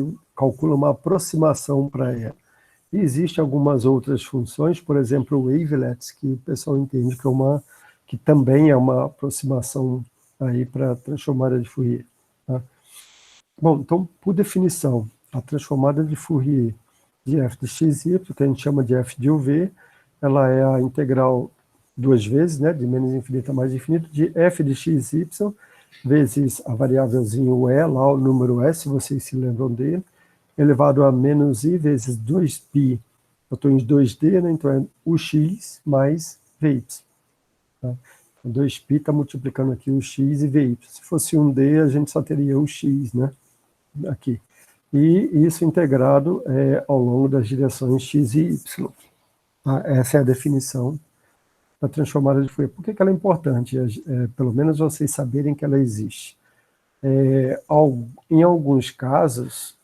calcula uma aproximação para ela. E existem algumas outras funções, por exemplo, o wavelets, que o pessoal entende que também é uma aproximação aí para a transformada de Fourier. Tá? Bom, então, por definição, a transformada de Fourier de f de x, y, que a gente chama de f de uv, ela é a integral duas vezes, né, de menos infinito a mais infinito, de f de x, y, vezes a variávelzinha u e, lá o número s, se vocês se lembram dele, elevado a menos i vezes 2π, eu estou em 2D, né, então é ux mais vy. Tá? 2π está multiplicando aqui o x e vy. Se fosse 1D, a gente só teria o x, né, aqui. E isso integrado ao longo das direções x e y. Tá? Essa é a definição da transformada de Fourier. Por que ela é importante? Pelo menos vocês saberem que ela existe. Em alguns casos,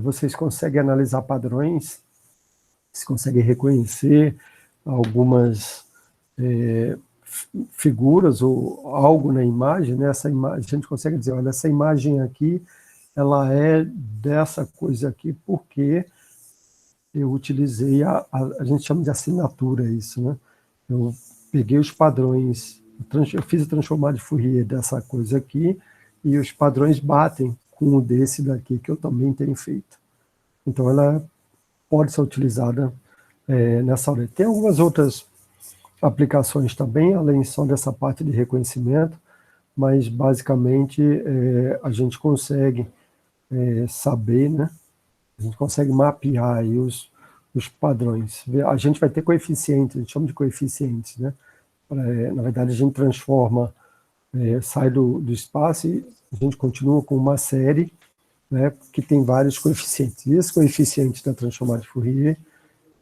vocês conseguem analisar padrões, vocês conseguem reconhecer algumas figuras ou algo na imagem, né? Essa imagem, a gente consegue dizer, olha, essa imagem aqui, ela é dessa coisa aqui, porque eu utilizei, a gente chama de assinatura isso, né? Eu peguei os padrões, eu fiz a transformada de Fourier dessa coisa aqui, e os padrões batem com o desse daqui, que eu também tenho feito. Então, ela pode ser utilizada nessa hora. Tem algumas outras aplicações também, além só dessa parte de reconhecimento, mas, basicamente, a gente consegue saber, né? A gente consegue mapear aí os padrões. A gente vai ter coeficientes, a gente chama de coeficientes, né? Na verdade, a gente transforma, sai do espaço e a gente continua com uma série, né, que tem vários coeficientes. E esses coeficientes da transformada de Fourier,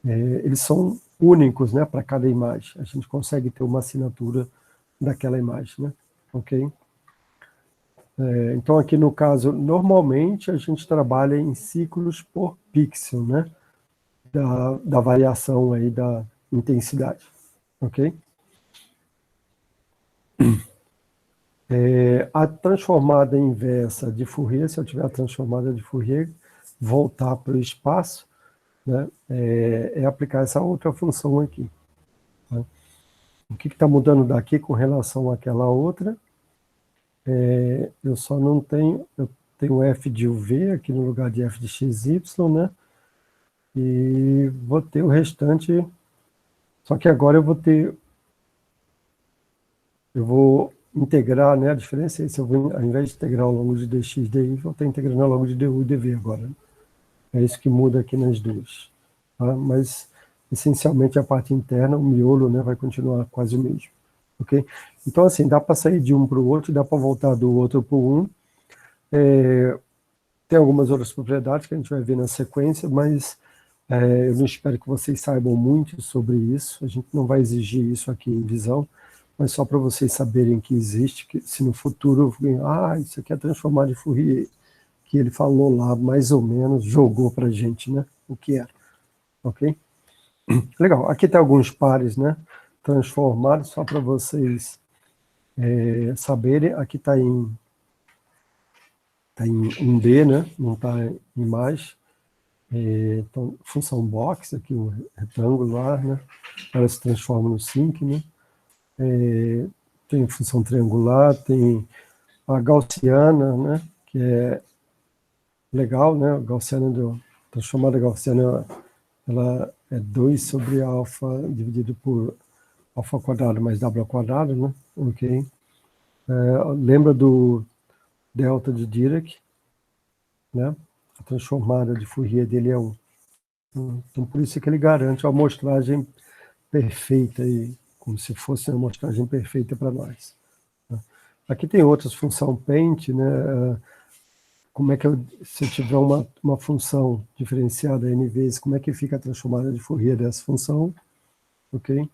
eles são únicos, né, para cada imagem. A gente consegue ter uma assinatura daquela imagem, né? Ok? Então, aqui no caso, normalmente a gente trabalha em ciclos por pixel, né? Da variação aí da intensidade, ok? A transformada inversa de Fourier, se eu tiver a transformada de Fourier, voltar para o espaço, né, aplicar essa outra função aqui. Tá? O que está mudando daqui com relação àquela outra? Eu só não tenho, eu tenho f de uv aqui no lugar de f de xy, né? E vou ter o restante, só que agora eu vou integrar, né? A diferença é se eu vou, ao invés de integrar ao longo de dx, dy, vou estar integrando ao longo de du e dv agora. Né? É isso que muda aqui nas duas. Tá? Mas, essencialmente, a parte interna, o miolo, né, vai continuar quase o mesmo. Ok? Então, assim, dá para sair de um para o outro, dá para voltar do outro para o um. Tem algumas outras propriedades que a gente vai ver na sequência, mas eu não espero que vocês saibam muito sobre isso. A gente não vai exigir isso aqui em visão, mas só para vocês saberem que existe, que se no futuro, isso aqui é transformado de Fourier, que ele falou lá, mais ou menos, jogou para a gente, né, o que era. Ok? Legal. Aqui tem alguns pares, né, transformados, só para vocês saberem. Aqui está em 1D, né, não está em mais. Então, função box, aqui o retangular, né, ela se transforma no sinc, né. Tem função triangular, tem a gaussiana, né, que é legal, né, a gaussiana transformada gaussiana, ela é 2 sobre alfa dividido por alfa quadrado mais w ao quadrado, né, ok. Lembra do delta de Dirac, né, a transformada de Fourier dele é 1. Então, por isso que ele garante uma amostragem perfeita, aí, como se fosse uma amostragem perfeita para nós. Aqui tem outras funções paint, né? Como é que se eu tiver uma função diferenciada n vezes, como é que fica a transformada de Fourier dessa função? Ok?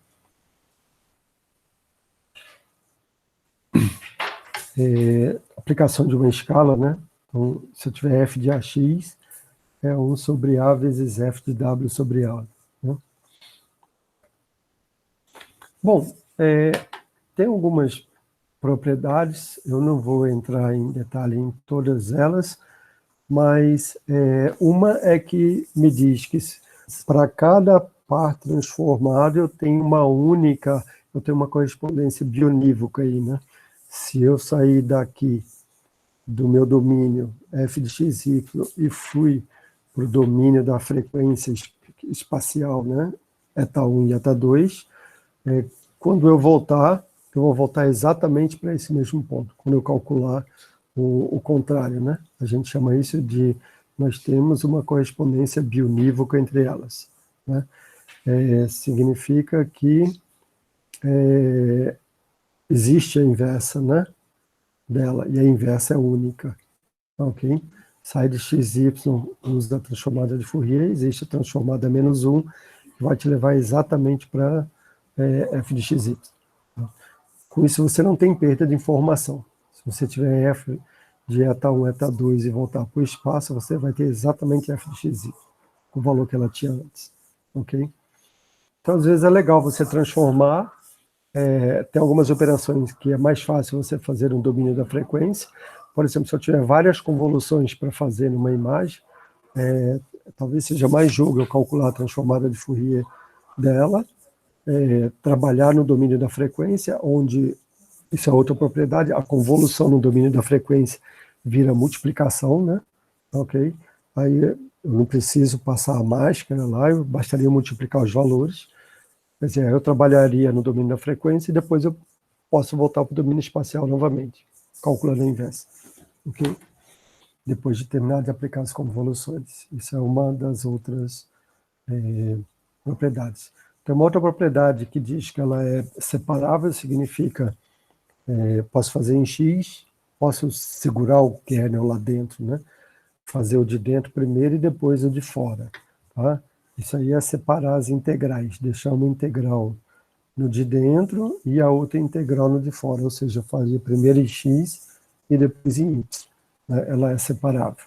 Aplicação de uma escala, né? Então, se eu tiver f de ax, é 1 sobre a vezes f de w sobre a. Né? Bom, tem algumas propriedades, eu não vou entrar em detalhe em todas elas, mas uma é que me diz que para cada par transformado eu tenho uma correspondência bionívoca aí, né? Se eu sair daqui do meu domínio f de xy e fui para o domínio da frequência espacial, né? Eta1 e eta2, quando eu vou voltar exatamente para esse mesmo ponto, quando eu calcular o contrário, né? A gente chama isso de, nós temos uma correspondência bionívoca entre elas, né? Significa que existe a inversa, né, dela, e a inversa é única, ok? Sai de xy, usa a transformada de Fourier, existe a transformada -1, que vai te levar exatamente para f de xy. Com isso, você não tem perda de informação. Se você tiver f de eta1, eta2 e voltar para o espaço, você vai ter exatamente f de xy, o valor que ela tinha antes, ok? Então, às vezes é legal você transformar. Tem algumas operações que é mais fácil você fazer no domínio da frequência. Por exemplo, se eu tiver várias convoluções para fazer numa imagem, talvez seja mais jogo eu calcular a transformada de Fourier dela, trabalhar no domínio da frequência, onde, isso é outra propriedade, a convolução no domínio da frequência vira multiplicação, né? Ok? Aí eu não preciso passar a máscara lá, eu bastaria multiplicar os valores. Quer dizer, eu trabalharia no domínio da frequência e depois eu posso voltar para o domínio espacial novamente, calculando a inversa, ok? Depois de terminar de aplicar as convoluções. Isso é uma das outras propriedades. Tem uma outra propriedade que diz que ela é separável, significa posso fazer em X, posso segurar o kernel lá dentro, né? Fazer o de dentro primeiro e depois o de fora, tá? Isso aí é separar as integrais, deixar uma integral no de dentro e a outra integral no de fora, ou seja, fazer primeiro em x e depois em y. Né? Ela é separável,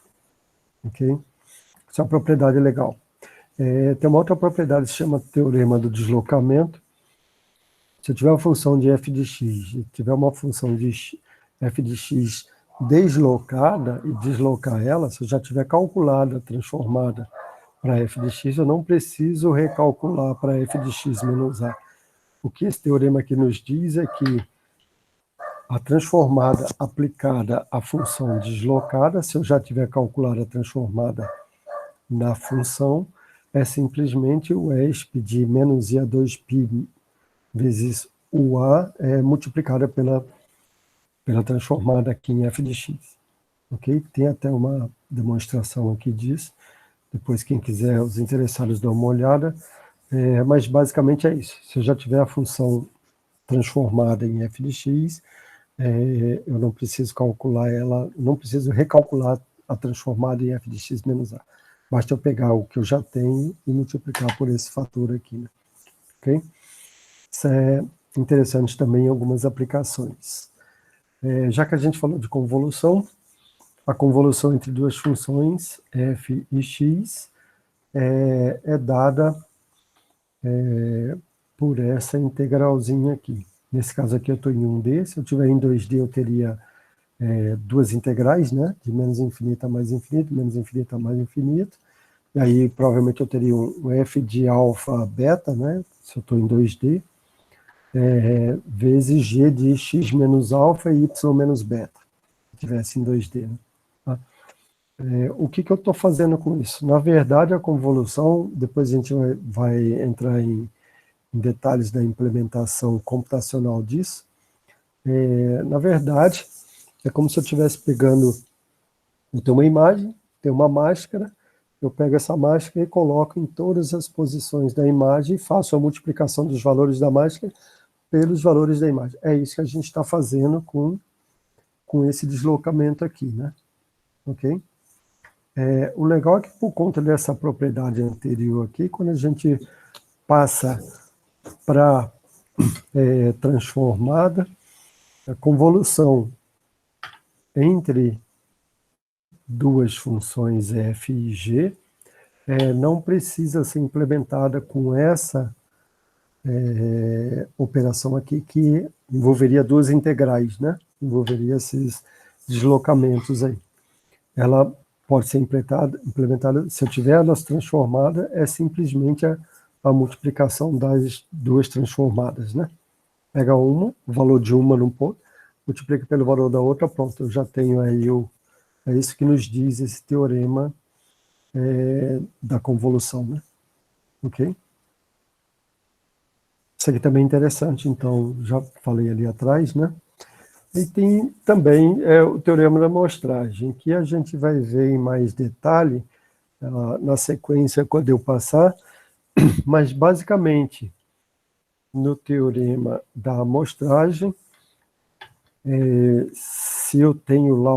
ok? Essa é uma propriedade legal. Tem uma outra propriedade que se chama teorema do deslocamento. Se eu tiver uma função de f de x e tiver uma função de f de x deslocada e deslocar ela, se eu já tiver calculado a transformada para f de x, eu não preciso recalcular para f de x menos a. O que esse teorema aqui nos diz é que a transformada aplicada à função deslocada, se eu já tiver calculado a transformada na função, é simplesmente o ESP de menos IA2π vezes UA multiplicada pela transformada aqui em f de x. Ok? Tem até uma demonstração aqui disso. Depois, quem quiser, os interessados dão uma olhada. Mas, basicamente, é isso. Se eu já tiver a função transformada em f de x, eu não preciso calcular ela, não preciso recalcular a transformada em f de x menos a. Basta eu pegar o que eu já tenho e multiplicar por esse fator aqui. Né? Ok? Isso é interessante também em algumas aplicações. Já que a gente falou de convolução, a convolução entre duas funções, f e x, é dada por essa integralzinha aqui. Nesse caso aqui eu estou em 1D, se eu tiver em 2D eu teria duas integrais, né? De menos infinito a mais infinito, menos infinito a mais infinito, e aí provavelmente eu teria um f de alfa beta, né? Se eu estou em 2D, vezes g de x menos alfa e y menos beta, se tivesse em 2D, né? O que eu estou fazendo com isso? Na verdade, a convolução, depois a gente vai entrar em detalhes da implementação computacional disso. Na verdade, é como se eu estivesse pegando, eu tenho uma imagem, tenho uma máscara, eu pego essa máscara e coloco em todas as posições da imagem e faço a multiplicação dos valores da máscara pelos valores da imagem. É isso que a gente está fazendo com esse deslocamento aqui, né? Ok? O legal é que, por conta dessa propriedade anterior aqui, quando a gente passa para transformada, a convolução entre duas funções f e g não precisa ser implementada com essa operação aqui, que envolveria duas integrais, né? Envolveria esses deslocamentos aí. Ela pode ser implementada, se eu tiver elas transformadas, é simplesmente a multiplicação das duas transformadas, né? Pega uma, o valor de uma num ponto, multiplica pelo valor da outra, pronto, eu já tenho aí é isso que nos diz esse teorema da convolução, né? Ok? Isso aqui também é interessante, então, já falei ali atrás, né? E tem também o teorema da amostragem, que a gente vai ver em mais detalhe na sequência quando eu passar, mas basicamente, no teorema da amostragem, se eu tenho lá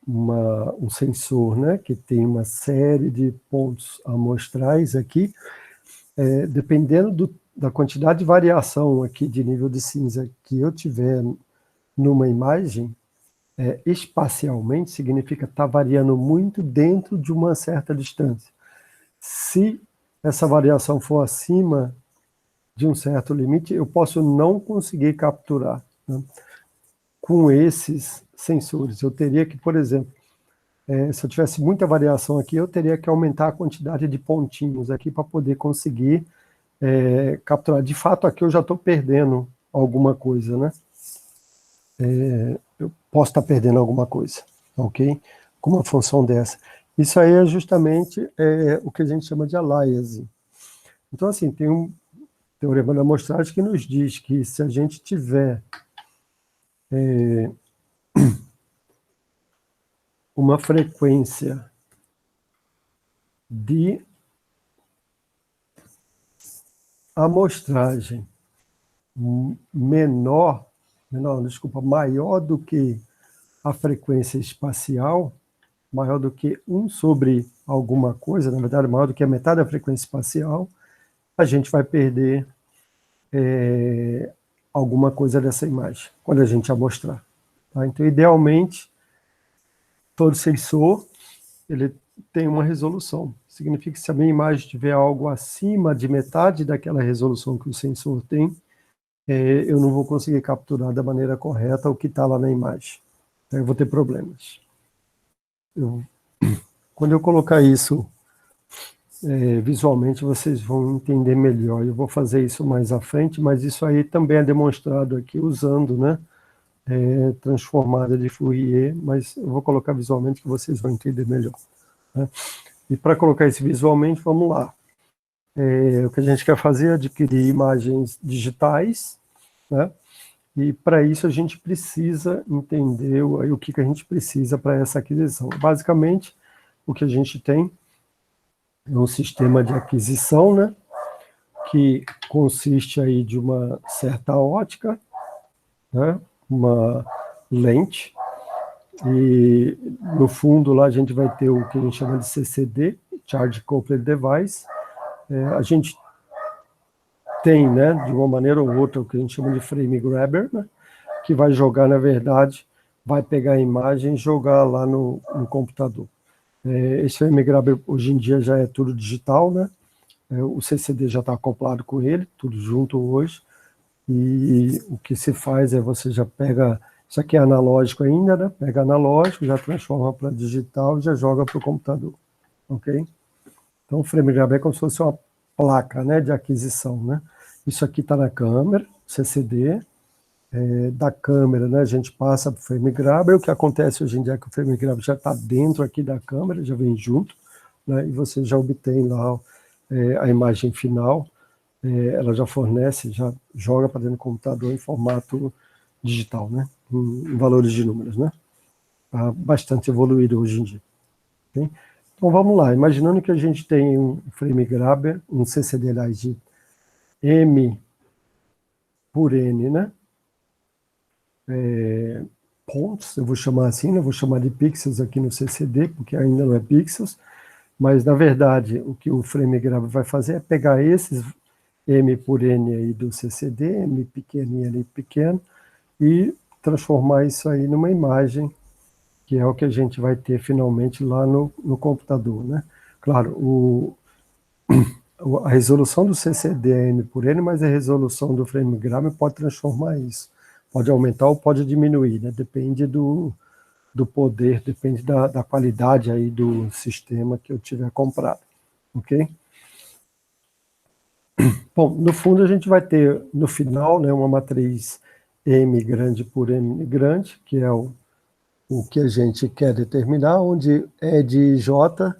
um sensor, né, que tem uma série de pontos amostrais aqui, dependendo da quantidade de variação aqui de nível de cinza que eu tiver numa imagem, espacialmente significa estar variando muito dentro de uma certa distância. Se essa variação for acima de um certo limite, eu posso não conseguir capturar, né? Com esses sensores. Eu teria que, por exemplo, se eu tivesse muita variação aqui, eu teria que aumentar a quantidade de pontinhos aqui para poder conseguir capturar. De fato, aqui eu já estou perdendo alguma coisa, né? Eu posso estar perdendo alguma coisa, ok? Com uma função dessa. Isso aí é justamente o que a gente chama de aliasing. Então, assim, tem um teorema da amostragem que nos diz que se a gente tiver uma frequência de amostragem maior do que a frequência espacial, maior do que 1 sobre alguma coisa, na verdade, maior do que a metade da frequência espacial, a gente vai perder alguma coisa dessa imagem, quando a gente amostrar. Tá? Então, idealmente, todo sensor ele tem uma resolução. Significa que se a minha imagem tiver algo acima de metade daquela resolução que o sensor tem, eu não vou conseguir capturar da maneira correta o que está lá na imagem. Então, eu vou ter problemas. Quando eu colocar isso visualmente, vocês vão entender melhor. Eu vou fazer isso mais à frente, mas isso aí também é demonstrado aqui usando, né, transformada de Fourier, mas eu vou colocar visualmente que vocês vão entender melhor, né? E para colocar isso visualmente, vamos lá. O que a gente quer fazer é adquirir imagens digitais, né? E para isso a gente precisa entender o que a gente precisa para essa aquisição. Basicamente, o que a gente tem é um sistema de aquisição, né, que consiste aí de uma certa ótica, né, uma lente, e no fundo lá a gente vai ter o que a gente chama de CCD, Charge Coupler Device. A gente tem, né, de uma maneira ou outra, o que a gente chama de frame grabber, né, que vai jogar, na verdade, vai pegar a imagem e jogar lá no computador. Esse frame grabber hoje em dia já é tudo digital, né? O CCD já está acoplado com ele, tudo junto hoje, e o que se faz é você já pega, isso aqui é analógico ainda, né? Pega analógico, já transforma para digital e já joga para o computador, ok? Então o frame grabber é como se fosse uma placa, né, de aquisição, né? Isso aqui está na câmera, CCD, da câmera, né, a gente passa para o frame grabber. O que acontece hoje em dia é que o frame grabber já está dentro aqui da câmera, já vem junto, né, e você já obtém lá a imagem final, ela já fornece, já joga para dentro do computador em formato digital, né, em valores de números, né, tá bastante evoluído hoje em dia. Okay? Então vamos lá, imaginando que a gente tem um frame grabber, um CCD aliás, de M por N, né, pontos, eu vou chamar assim, não vou chamar de pixels aqui no CCD, porque ainda não é pixels, mas na verdade o que o frame grabber vai fazer é pegar esses M por N aí do CCD, M pequeno e N pequeno, e transformar isso aí numa imagem, que é o que a gente vai ter finalmente lá no computador, né? Claro, a resolução do CCD é M por N, mas a resolução do frame grabber pode transformar isso. Pode aumentar ou pode diminuir, né? Depende do poder, depende da qualidade aí do sistema que eu tiver comprado, ok? Bom, no fundo a gente vai ter, no final, né, uma matriz M grande por M grande, que é o que a gente quer determinar, onde E de J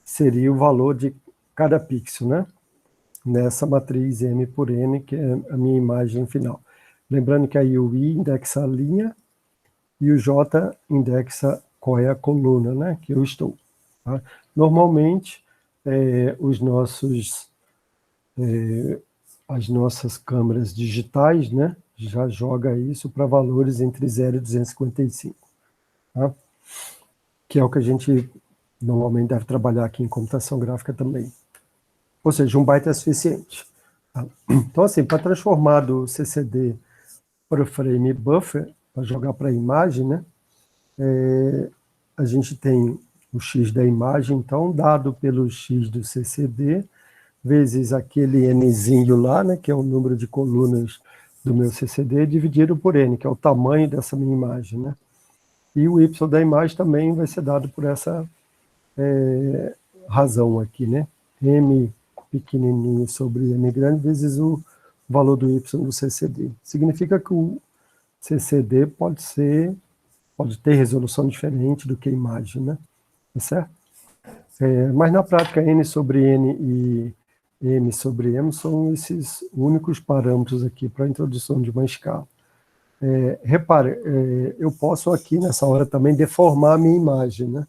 seria o valor de cada pixel, né? Nessa matriz M por N, que é a minha imagem final. Lembrando que aí o I indexa a linha e o J indexa qual é a coluna, né, que eu estou. Tá? Normalmente, as nossas câmeras digitais, né, já joga isso para valores entre 0 e 255, tá? Que é o que a gente normalmente deve trabalhar aqui em computação gráfica também. Ou seja, 1 byte é suficiente. Tá? Então, assim, para transformar do CCD para o frame buffer, para jogar para a imagem, né, a gente tem o x da imagem, então, dado pelo x do CCD, vezes aquele nzinho lá, né, que é o número de colunas do meu CCD, dividido por n, que é o tamanho dessa minha imagem, né? E o y da imagem também vai ser dado por essa razão aqui, né? M pequenininho sobre n grande vezes o valor do y do CCD. Significa que o CCD pode ter resolução diferente do que a imagem, né? Tá certo? Mas na prática, n sobre n e m sobre m são esses únicos parâmetros aqui para a introdução de uma escala. Repare, eu posso aqui nessa hora também deformar a minha imagem, né?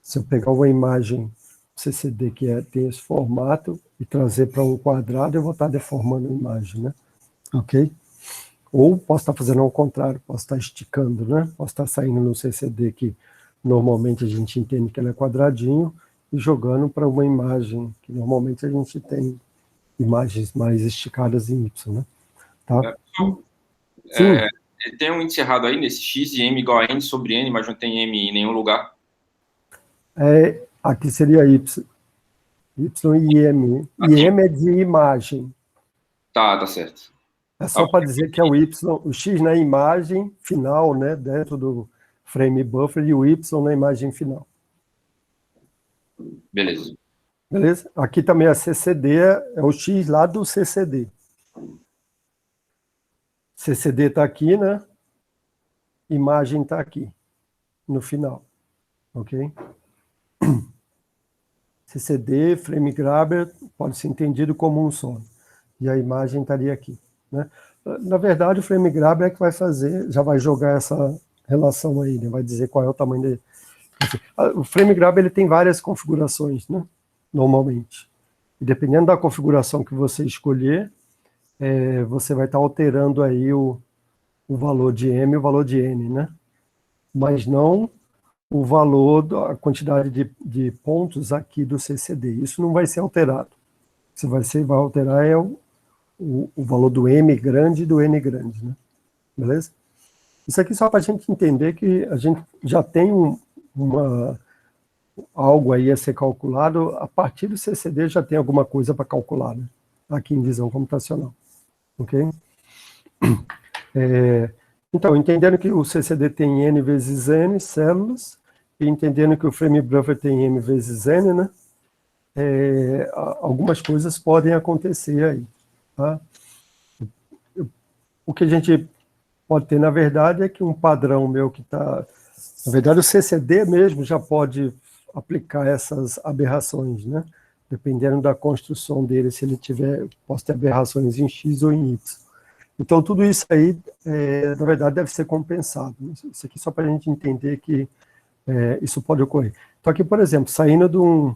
Se eu pegar uma imagem CCD que tem esse formato e trazer para um quadrado, eu vou estar deformando a imagem, né? Ok? Ou posso estar fazendo ao contrário, posso estar esticando, né? Posso estar saindo no CCD que normalmente a gente entende que ele é quadradinho e jogando para uma imagem que normalmente a gente tem imagens mais esticadas em Y, né? Tá? Sim. Tem um índice errado aí nesse x de m igual a n sobre n, mas não tem m em nenhum lugar. Aqui seria Y. Y e M. E M é de imagem. Tá certo. É só para dizer que é o Y, o X na imagem final, né, dentro do frame buffer, e o Y na imagem final. Beleza. Beleza? Aqui também a CCD é o X lá do CCD. CCD está aqui, né? Imagem está aqui, no final. Ok? CCD, frame grabber, pode ser entendido como um só. E a imagem estaria aqui, né? Na verdade, o frame grabber é que vai fazer, já vai jogar essa relação aí, né? Vai dizer qual é o tamanho dele. O frame grabber ele tem várias configurações, né? Normalmente. E dependendo da configuração que você escolher, você vai estar alterando aí o valor de M e o valor de N, né? Mas não o valor da quantidade de pontos aqui do CCD. Isso não vai ser alterado. O que vai alterar é o valor do M grande e do N grande, né? Beleza? Isso aqui só para a gente entender que a gente já tem algo aí a ser calculado, a partir do CCD já tem alguma coisa para calcular, né? Aqui em visão computacional. Ok? Então, entendendo que o CCD tem N vezes N células, e entendendo que o frame buffer tem M vezes N, né? Algumas coisas podem acontecer aí, tá? O que a gente pode ter, na verdade, é que um padrão meu que está... Na verdade, o CCD mesmo já pode aplicar essas aberrações, né? Dependendo da construção dele, se ele tiver... Posso ter aberrações em X ou em Y. Então, tudo isso aí, na verdade, deve ser compensado. Isso aqui só para a gente entender que isso pode ocorrer. Então, aqui, por exemplo, saindo de um...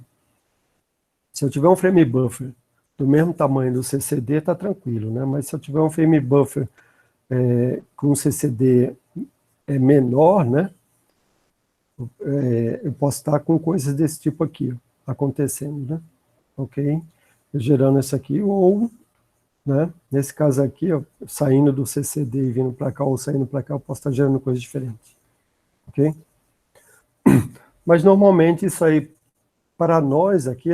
Se eu tiver um frame buffer do mesmo tamanho do CCD, está tranquilo, né? Mas se eu tiver um frame buffer com um CCD menor, né? Eu posso estar com coisas desse tipo aqui, ó, acontecendo, né? Ok? Gerando isso aqui, ou, né? Nesse caso aqui, ó, saindo do CCD e vindo para cá, ou saindo para cá, eu posso estar gerando coisas diferentes. Ok? Mas normalmente isso aí, para nós aqui,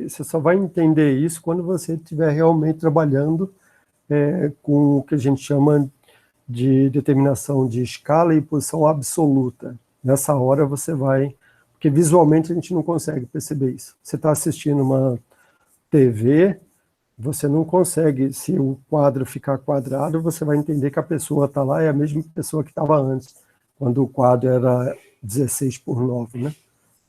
você só vai entender isso quando você estiver realmente trabalhando com o que a gente chama de determinação de escala e posição absoluta. Nessa hora você vai... Porque visualmente a gente não consegue perceber isso. Você está assistindo uma TV, você não consegue, se o quadro ficar quadrado, você vai entender que a pessoa está lá, é a mesma pessoa que estava antes, quando o quadro era 16:9, né?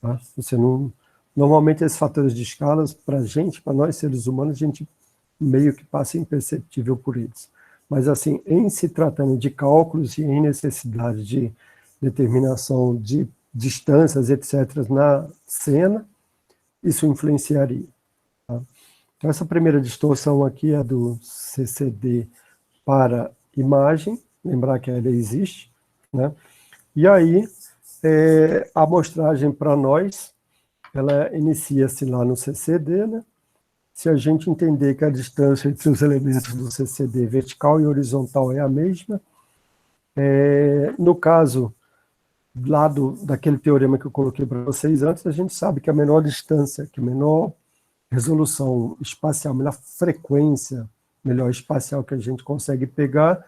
Tá? Você não... Normalmente esses fatores de escala, para a gente, para nós seres humanos, a gente meio que passa imperceptível por eles. Mas assim, em se tratando de cálculos e em necessidade de determinação de distâncias, etc., na cena, isso influenciaria. Tá? Então, essa primeira distorção aqui é do CCD para imagem, lembrar que ela existe, né? E aí, a amostragem para nós, ela inicia-se lá no CCD, né? Se a gente entender que a distância entre os elementos do CCD vertical e horizontal é a mesma, no caso lá daquele teorema que eu coloquei para vocês antes, a gente sabe que a menor distância, que a menor resolução espacial, melhor frequência, melhor espacial que a gente consegue pegar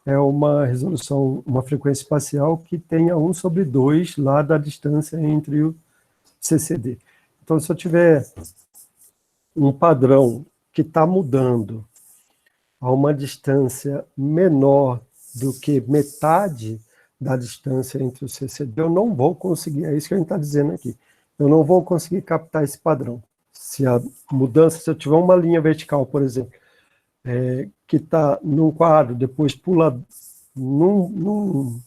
é uma resolução, uma frequência espacial que tenha 1/2 lá da distância entre o CCD. Então, se eu tiver um padrão que está mudando a uma distância menor do que metade da distância entre o CCD, eu não vou conseguir, é isso que a gente está dizendo aqui, eu não vou conseguir captar esse padrão. Se a mudança, se eu tiver uma linha vertical, por exemplo, que está num quadro, depois pula num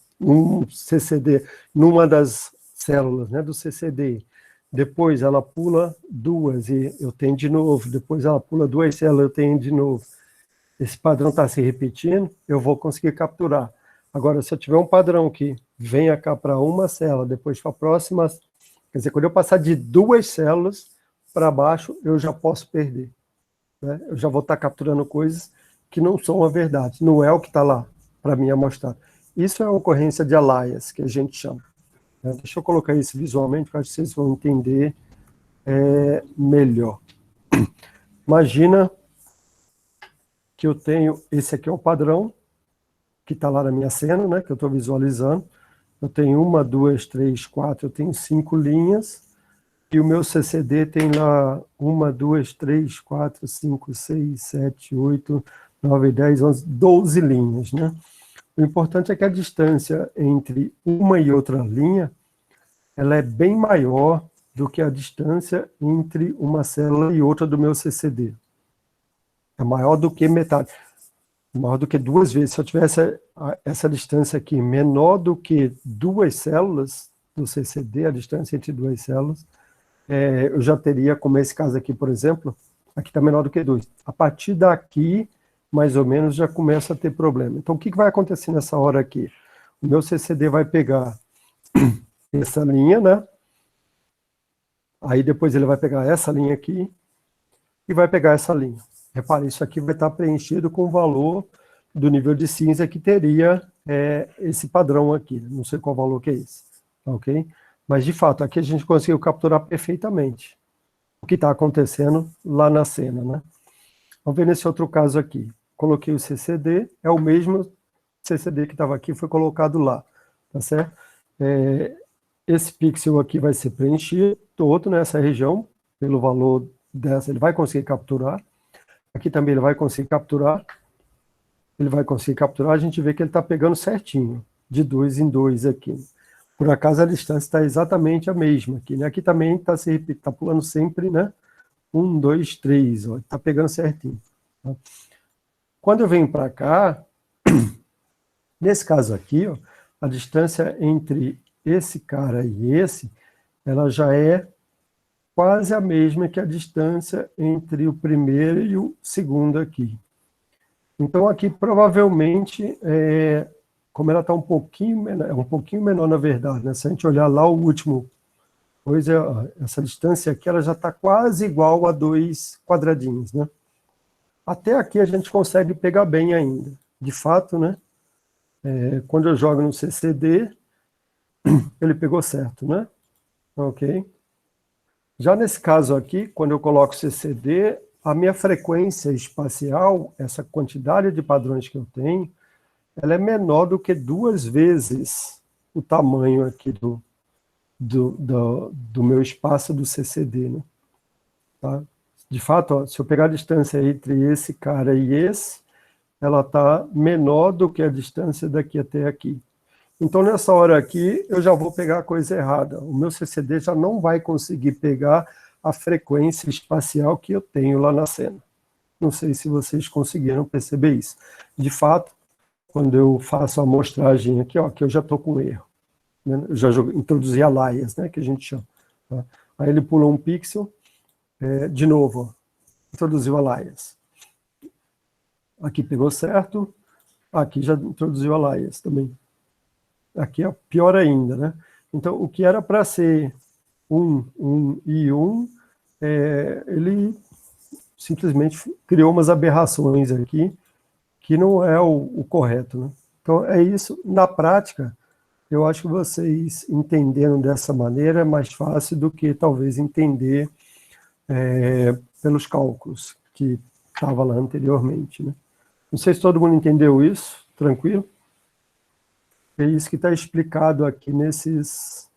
CCD, numa das células, né, do CCD, depois ela pula 2 e eu tenho de novo, depois ela pula 2 células, eu tenho de novo. Esse padrão está se repetindo, eu vou conseguir capturar. Agora, se eu tiver um padrão que venha cá para uma célula, depois para a próxima, quer dizer, quando eu passar de 2 células para baixo, eu já posso perder. Né? Eu já vou estar capturando coisas que não são a verdade, não é o que está lá para mim amostrar. Isso é a ocorrência de alias, que a gente chama. Deixa eu colocar isso visualmente, para que vocês vão entender melhor. Imagina que eu tenho, esse aqui é o padrão, que está lá na minha cena, né, que eu estou visualizando. Eu tenho 1, 2, 3, 4, eu tenho 5 linhas, e o meu CCD tem lá 1, 2, 3, 4, 5, 6, 7, 8, 9, 10, 11, 12 linhas, né? O importante é que a distância entre uma e outra linha, ela é bem maior do que a distância entre uma célula e outra do meu CCD. É maior do que metade, maior do que 2 vezes. Se eu tivesse essa distância aqui menor do que 2 células do CCD, a distância entre 2 células, eu já teria, como esse caso aqui, por exemplo, aqui está menor do que 2. A partir daqui, mais ou menos, já começa a ter problema. Então, o que vai acontecer nessa hora aqui? O meu CCD vai pegar essa linha, né? Aí depois ele vai pegar essa linha aqui e vai pegar essa linha. Repare, isso aqui vai estar preenchido com o valor do nível de cinza que teria esse padrão aqui. Não sei qual valor que é esse, ok? Mas, de fato, aqui a gente conseguiu capturar perfeitamente o que está acontecendo lá na cena, né? Vamos ver nesse outro caso aqui. Coloquei o CCD, é o mesmo CCD que estava aqui, foi colocado lá, tá certo? Esse pixel aqui vai ser preenchido todo nessa região, pelo valor dessa, ele vai conseguir capturar. Aqui também ele vai conseguir capturar. Ele vai conseguir capturar, a gente vê que ele está pegando certinho, de 2 em 2 aqui. Por acaso a distância está exatamente a mesma aqui, né? Aqui também está se repetindo, está pulando sempre, né? 1, 2, 3, está pegando certinho. Tá? Quando eu venho para cá, nesse caso aqui, ó, a distância entre esse cara e esse, ela já é quase a mesma que a distância entre o primeiro e o segundo aqui. Então aqui provavelmente, como ela está um pouquinho menor na verdade, né? Se a gente olhar lá o último, essa distância aqui, ela já está quase igual a 2 quadradinhos, né? Até aqui a gente consegue pegar bem ainda. De fato, né? Quando eu jogo no CCD, ele pegou certo, né? Ok. Já nesse caso aqui, quando eu coloco CCD, a minha frequência espacial, essa quantidade de padrões que eu tenho, ela é menor do que 2 vezes o tamanho aqui do meu espaço do CCD, né? Tá? De fato, ó, se eu pegar a distância entre esse cara e esse, ela está menor do que a distância daqui até aqui. Então, nessa hora aqui, eu já vou pegar a coisa errada. O meu CCD já não vai conseguir pegar a frequência espacial que eu tenho lá na cena. Não sei se vocês conseguiram perceber isso. De fato, quando eu faço a amostragem aqui, ó, que eu já estou com erro. Né? Eu já introduzi alias, né, que a gente chama. Tá? Aí ele pula um pixel, de novo, ó, introduziu alias. Aqui pegou certo, aqui já introduziu alias também. Aqui é pior ainda, né? Então, o que era para ser 1 e 1, ele simplesmente criou umas aberrações aqui, que não é o correto, né? Então, é isso. Na prática, eu acho que vocês entendendo dessa maneira é mais fácil do que talvez entender pelos cálculos que estava lá anteriormente, né? Não sei se todo mundo entendeu isso, tranquilo? É isso que está explicado aqui nesses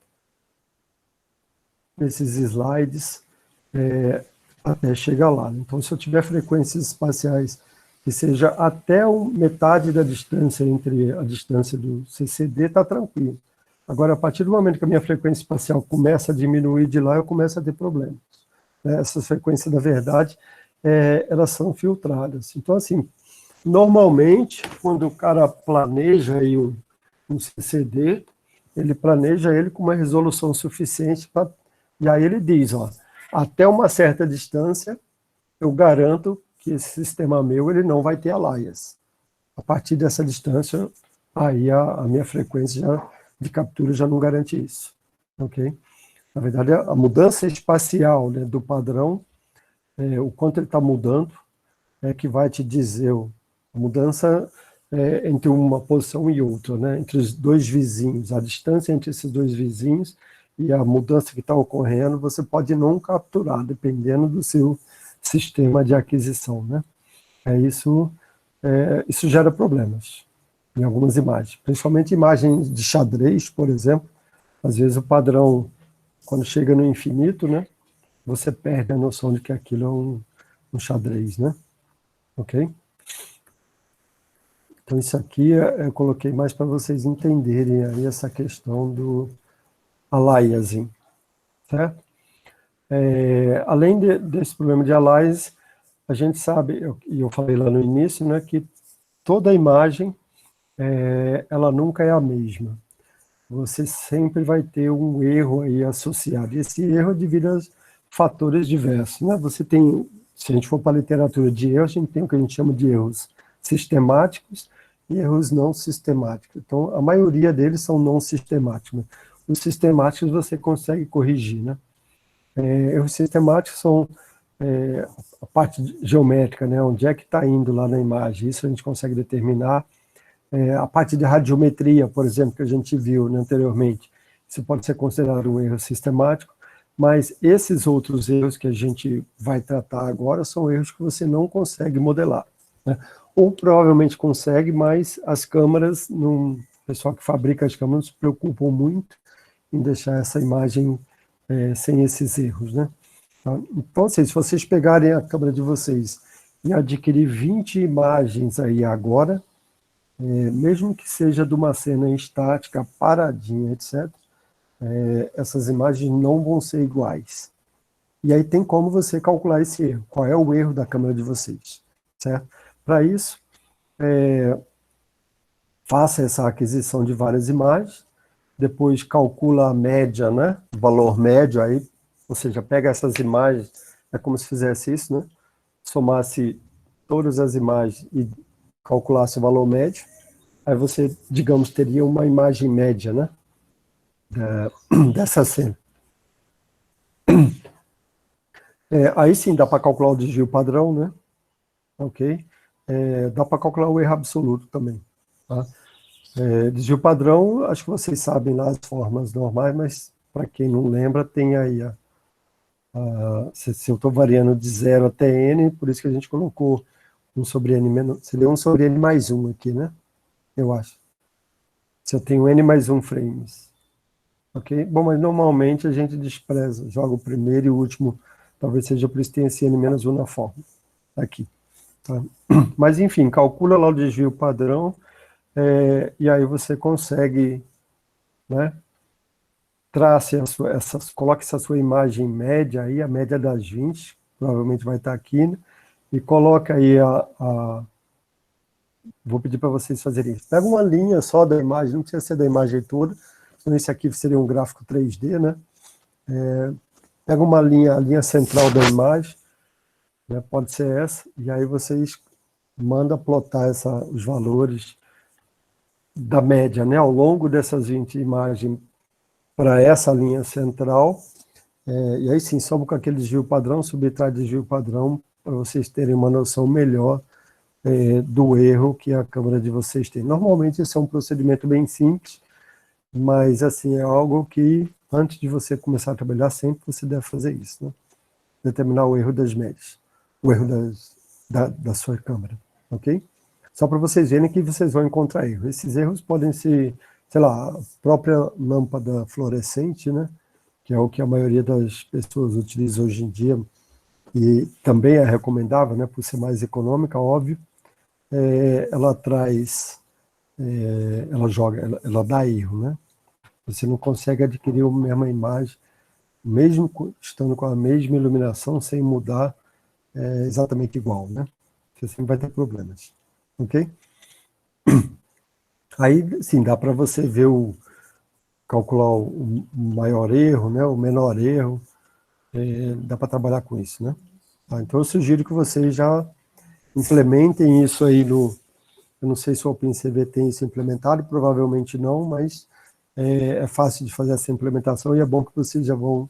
slides, até chegar lá. Então, se eu tiver frequências espaciais que seja até metade da distância entre a distância do CCD, está tranquilo. Agora, a partir do momento que a minha frequência espacial começa a diminuir de lá, eu começo a ter problemas. Essas frequências, na verdade, elas são filtradas. Então, assim, normalmente, quando o cara planeja aí um CCD, ele planeja ele com uma resolução suficiente para... E aí ele diz, ó, até uma certa distância, eu garanto que esse sistema meu ele não vai ter alias. A partir dessa distância, aí a minha frequência de captura já não garante isso. Ok? Na verdade, a mudança espacial, né, do padrão, o quanto ele está mudando, é que vai te dizer a mudança entre uma posição e outra, né, entre os dois vizinhos, a distância entre esses dois vizinhos e a mudança que está ocorrendo, você pode não capturar, dependendo do seu sistema de aquisição, né? Isso gera problemas em algumas imagens, principalmente imagens de xadrez, por exemplo. Às vezes o padrão, quando chega no infinito, né, você perde a noção de que aquilo é um xadrez, né? Ok? Então isso aqui eu coloquei mais para vocês entenderem aí essa questão do aliasing, certo? Além desse problema de alias, a gente sabe, e eu falei lá no início, né, que toda imagem, ela nunca é a mesma. Você sempre vai ter um erro aí associado. E esse erro é devido a fatores diversos, né? Você tem, se a gente for para a literatura de erros, a gente tem o que a gente chama de erros sistemáticos e erros não sistemáticos. Então, a maioria deles são não sistemáticos, né? Os sistemáticos você consegue corrigir, né? Erros sistemáticos são a parte geométrica, né? Onde é que está indo lá na imagem, isso a gente consegue determinar. A parte de radiometria, por exemplo, que a gente viu, né, anteriormente, isso pode ser considerado um erro sistemático, mas esses outros erros que a gente vai tratar agora são erros que você não consegue modelar, né? Ou provavelmente consegue, mas as câmeras, o pessoal que fabrica as câmeras se preocupam muito em deixar essa imagem sem esses erros, né? Então, assim, se vocês pegarem a câmera de vocês e adquirir 20 imagens aí agora, mesmo que seja de uma cena estática, paradinha, etc., essas imagens não vão ser iguais. E aí tem como você calcular esse erro. Qual é o erro da câmera de vocês, certo? Para isso, faça essa aquisição de várias imagens, depois calcula a média, né? O valor médio aí, ou seja, pega essas imagens, é como se fizesse isso, né? Somasse todas as imagens e calculasse o valor médio, aí você, digamos, teria uma imagem média, né? Dessa cena. Aí sim dá para calcular o desvio padrão, né? Ok? Dá para calcular o erro absoluto também. Tá? Desvio padrão, acho que vocês sabem lá as formas normais, mas para quem não lembra, tem aí se eu estou variando de 0 até n, por isso que a gente colocou 1 sobre n menos, seria 1 sobre n mais 1 aqui, né? Eu acho. Se eu tenho n mais 1 frames. ok? Bom, mas normalmente a gente despreza, joga o primeiro e o último, talvez seja por isso que tenha esse N-1 na forma, aqui. Tá? Mas, enfim, calcula lá o desvio padrão, e aí você consegue, né, coloque essa sua imagem média aí, a média das 20, provavelmente vai estar aqui, né, e coloca aí vou pedir para vocês fazerem isso. Pega uma linha só da imagem, não precisa ser da imagem toda, então esse aqui seria um gráfico 3D, né? Pega uma linha, a linha central da imagem, né, pode ser essa, e aí vocês mandam plotar os valores da média, né, ao longo dessas 20 imagens para essa linha central, e aí sim, soma com aquele desvio padrão, subtrai desvio padrão, para vocês terem uma noção melhor do erro que a câmera de vocês tem. Normalmente esse é um procedimento bem simples, mas assim, é algo que antes de você começar a trabalhar, sempre você deve fazer isso, né? Determinar o erro das médias, o erro da sua câmera, ok? Só para vocês verem que vocês vão encontrar erros. Esses erros podem ser, sei lá, a própria lâmpada fluorescente, né? Que é o que a maioria das pessoas utiliza hoje em dia, e também é recomendável, né? Por ser mais econômica, óbvio. Ela traz, ela dá erro, né? Você não consegue adquirir a mesma imagem, mesmo estando com a mesma iluminação, sem mudar exatamente igual, né? Você sempre vai ter problemas, ok? Aí, sim, dá para você ver calcular o maior erro, né? O menor erro, dá para trabalhar com isso, né? Tá, então eu sugiro que vocês já implementem isso aí eu não sei se o OpenCV tem isso implementado, provavelmente não, mas é fácil de fazer essa implementação e é bom que vocês já vão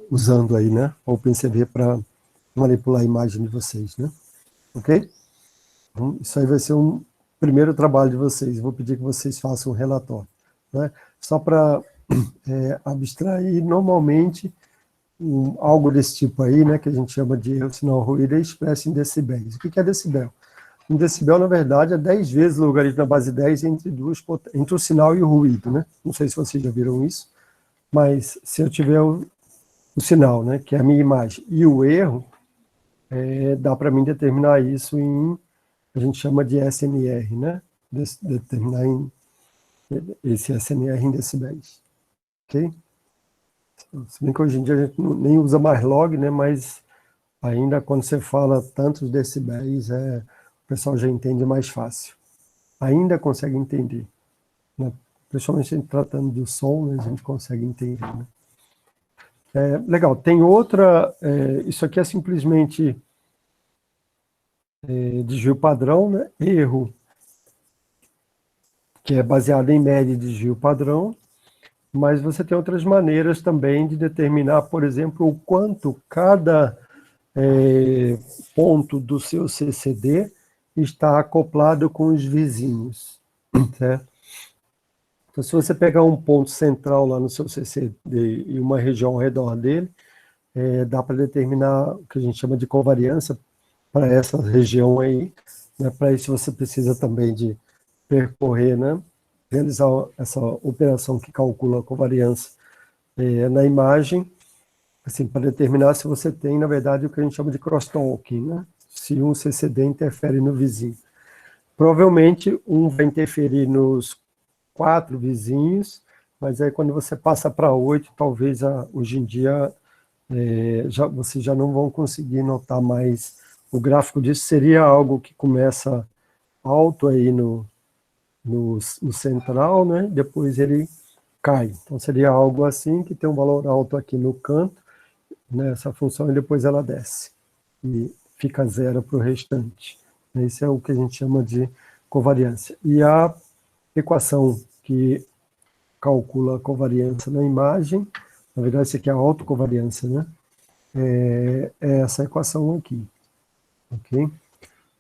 usando aí, né, o OpenCV para manipular a imagem de vocês, né? Ok? Então, isso aí vai ser um primeiro trabalho de vocês. Vou pedir que vocês façam um relatório, né? Só para abstrair, normalmente, algo desse tipo aí, né, que a gente chama de erro sinal ruído, é expresso em decibéis. O que é decibel? Um decibel, na verdade, é 10 vezes o logaritmo da base 10 entre o sinal e o ruído, né? Não sei se vocês já viram isso, mas se eu tiver o sinal, né, que é a minha imagem, e o erro, dá para mim determinar isso a gente chama de SNR, né? Determinar esse SNR em decibéis, ok? Se bem que hoje em dia a gente nem usa mais log, né? Mas ainda quando você fala tantos decibéis, o pessoal já entende mais fácil. Ainda consegue entender, né? Principalmente tratando do som, né, a gente consegue entender, né? Legal, tem outra, isso aqui é simplesmente desvio padrão, né? Erro, que é baseado em média de desvio padrão, mas você tem outras maneiras também de determinar, por exemplo, o quanto cada ponto do seu CCD está acoplado com os vizinhos, certo? Então, se você pegar um ponto central lá no seu CCD e uma região ao redor dele, dá para determinar o que a gente chama de covariância para essa região aí, né? Para isso você precisa também de percorrer, né? Realizar essa operação que calcula a covariância na imagem, assim, para determinar se você tem, na verdade, o que a gente chama de crosstalking, né? Se um CCD interfere no vizinho. Provavelmente um vai interferir nos 4 vizinhos, mas aí quando você passa para 8, talvez hoje em dia vocês já não vão conseguir notar mais o gráfico disso. Seria algo que começa alto aí no central, né? Depois ele cai. Então seria algo assim, que tem um valor alto aqui no canto, né, essa função, e depois ela desce. E fica zero para o restante. Esse é o que a gente chama de covariância. E a equação que calcula a covariância na imagem, na verdade, isso aqui é a autocovariância, né? É essa equação aqui, ok?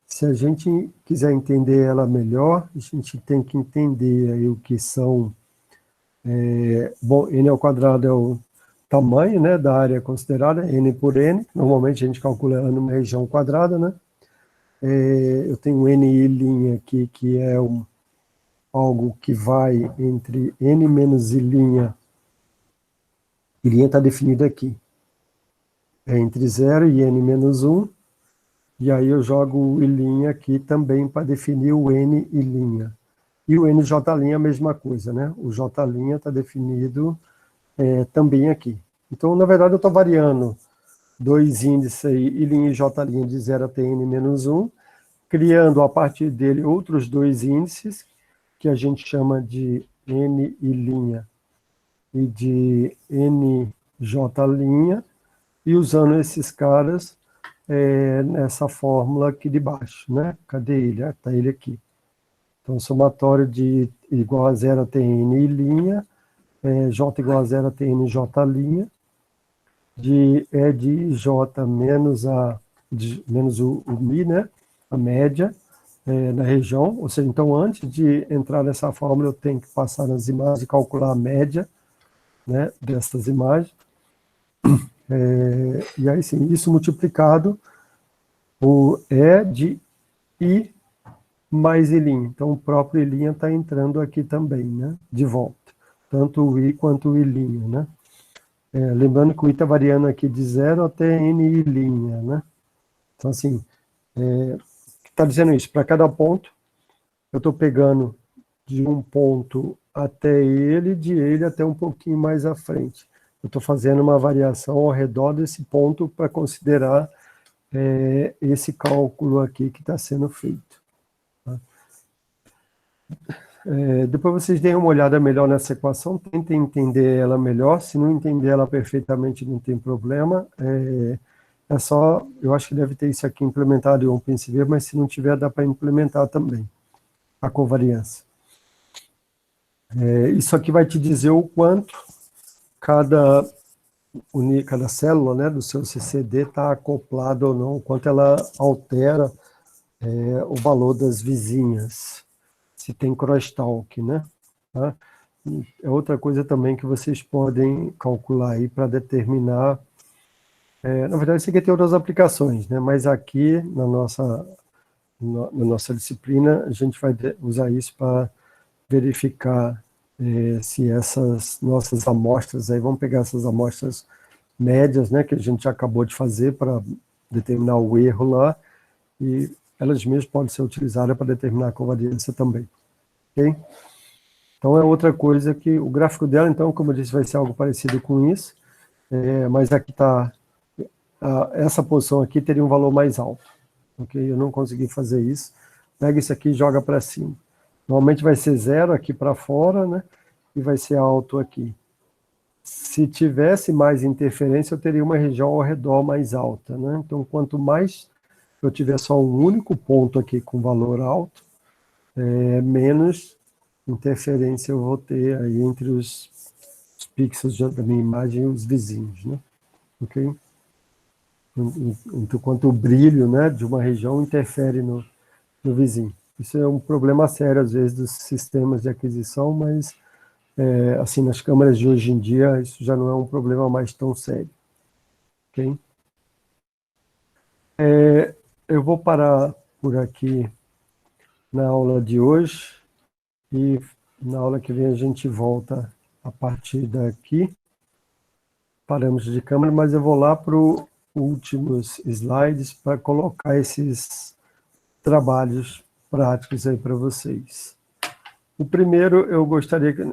Se a gente quiser entender ela melhor, a gente tem que entender aí o que são... bom, n ao quadrado é o tamanho, né, da área considerada, n por n. Normalmente a gente calcula ela numa região quadrada, né? Eu tenho um NI' aqui, que é algo que vai entre n menos i', i' está definido aqui. É entre 0 e n menos 1, e aí eu jogo o i' aqui também para definir o n i'. E o nj' é a mesma coisa, né? O j' está definido também aqui. Então, na verdade, eu estou variando dois índices aí, i' e j' de 0 até n menos 1, criando a partir dele outros dois índices, que a gente chama de n i' e de nj', e usando esses caras nessa fórmula aqui de baixo, né? Cadê ele? Está ele aqui. Então, somatório de igual a 0 até n i', j igual a 0 até nj', de j menos o mi, né? A média na região, ou seja, então antes de entrar nessa fórmula eu tenho que passar nas imagens e calcular a média, né, dessas imagens, e aí sim, isso multiplicado por E de I mais I', então o próprio I' está entrando aqui também, né, de volta, tanto o I quanto o I', né. Lembrando que o I está variando aqui de 0 até N I', né, então assim, está dizendo isso, para cada ponto, eu estou pegando de um ponto até ele, de ele até um pouquinho mais à frente. Eu estou fazendo uma variação ao redor desse ponto para considerar esse cálculo aqui que está sendo feito. Tá? Depois vocês deem uma olhada melhor nessa equação, tentem entender ela melhor, se não entender ela perfeitamente não tem problema, só, eu acho que deve ter isso aqui implementado em OpenCV, mas se não tiver dá para implementar também, a covariância. Isso aqui vai te dizer o quanto cada célula, né, do seu CCD está acoplada ou não, o quanto ela altera o valor das vizinhas, se tem crosstalk, né? Tá? É outra coisa também que vocês podem calcular aí para determinar. Na verdade, isso aqui tem outras aplicações, né? Mas aqui na nossa disciplina a gente vai usar isso para verificar se essas nossas amostras, aí vamos pegar essas amostras médias, né, que a gente já acabou de fazer para determinar o erro lá, e elas mesmas podem ser utilizadas para determinar a covariância também. Ok? Então é outra coisa que o gráfico dela, então, como eu disse, vai ser algo parecido com isso, mas aqui está, essa posição aqui teria um valor mais alto. Ok? Eu não consegui fazer isso. Pega isso aqui e joga para cima. Normalmente vai ser 0 aqui para fora, né? E vai ser alto aqui. Se tivesse mais interferência, eu teria uma região ao redor mais alta, né? Então, quanto mais eu tiver só um único ponto aqui com valor alto, menos interferência eu vou ter aí entre os pixels da minha imagem e os vizinhos, né? Ok? Então, quanto o brilho, né, de uma região interfere no vizinho. Isso é um problema sério, às vezes, dos sistemas de aquisição, mas, assim, nas câmeras de hoje em dia, isso já não é um problema mais tão sério. Ok? Eu vou parar por aqui na aula de hoje, e na aula que vem a gente volta a partir daqui. Paramos de câmera, mas eu vou lá para os últimos slides para colocar esses trabalhos práticos aí para vocês. O primeiro, eu gostaria que...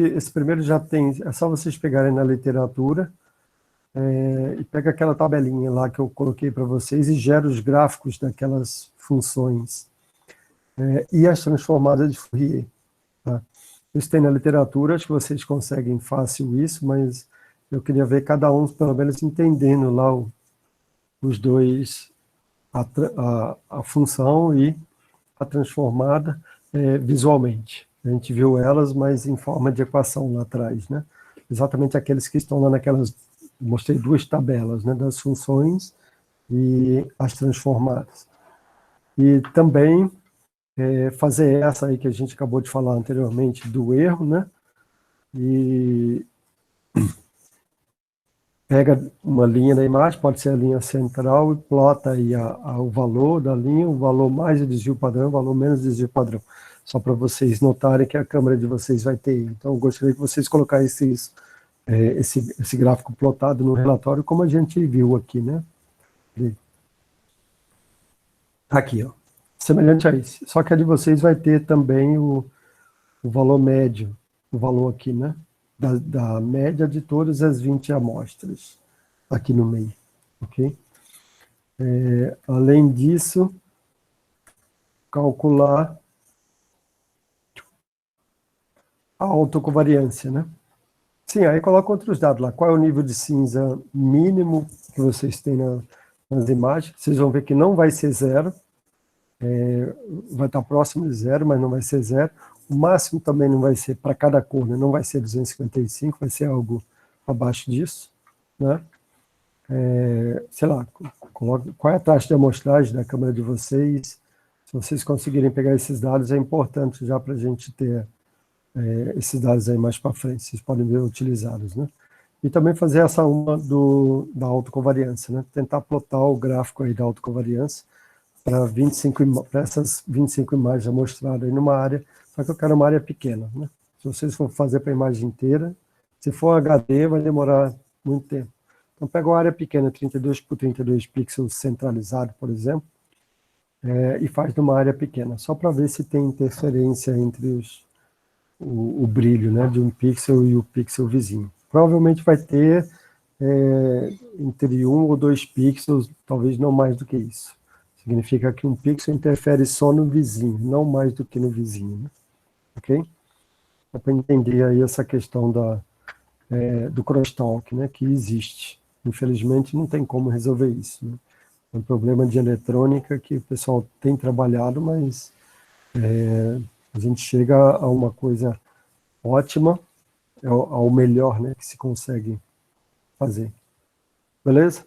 esse primeiro já tem... É só vocês pegarem na literatura e pega aquela tabelinha lá que eu coloquei para vocês e gera os gráficos daquelas funções e as transformadas de Fourier. Tá? Isso tem na literatura, acho que vocês conseguem fácil isso, mas eu queria ver cada um, pelo menos, entendendo lá os dois, a função e a transformada visualmente. A gente viu elas, mas em forma de equação lá atrás, né? Exatamente aqueles que estão lá naquelas... Mostrei duas tabelas, né, das funções e as transformadas. E também fazer essa aí que a gente acabou de falar anteriormente do erro, né? E pega uma linha da imagem, pode ser a linha central, e plota aí o valor da linha, o valor mais o desvio padrão, o valor menos o desvio padrão. só para vocês notarem que a câmera de vocês vai ter. Então, eu gostaria que vocês colocassem esse gráfico plotado no relatório, como a gente viu aqui, né? Aqui, ó. Semelhante a esse. Só que a de vocês vai ter também o valor médio, o valor aqui, né? Da média de todas as 20 amostras, aqui no meio, ok? Além disso, calcular a autocovariância, né? Sim, aí coloca outros dados lá. Qual é o nível de cinza mínimo que vocês têm nas imagens? Vocês vão ver que não vai ser zero. Vai estar próximo de zero, mas não vai ser zero. O máximo também não vai ser, para cada cor, né? Não vai ser 255, vai ser algo abaixo disso, né? Sei lá, qual é a taxa de amostragem da câmera de vocês? Se vocês conseguirem pegar esses dados, é importante já para a gente ter esses dados aí mais para frente, vocês podem ver utilizados, né? E também fazer essa uma da autocovariância, né? Tentar plotar o gráfico aí da autocovariância para essas 25 imagens amostradas aí numa área, só que eu quero uma área pequena, né? Se vocês for fazer para a imagem inteira, se for HD, vai demorar muito tempo. Então, pega uma área pequena, 32 por 32 pixels centralizado, por exemplo, e faz numa área pequena, só para ver se tem interferência entre o brilho, né, de um pixel e o pixel vizinho. Provavelmente vai ter entre 1 ou 2 pixels, talvez não mais do que isso. Significa que um pixel interfere só no vizinho, não mais do que no vizinho, né? Ok? Dá para entender aí essa questão do crosstalk, né, que existe. Infelizmente, não tem como resolver isso, né? É um problema de eletrônica que o pessoal tem trabalhado, mas a gente chega a uma coisa ótima, ao melhor, né, que se consegue fazer. Beleza?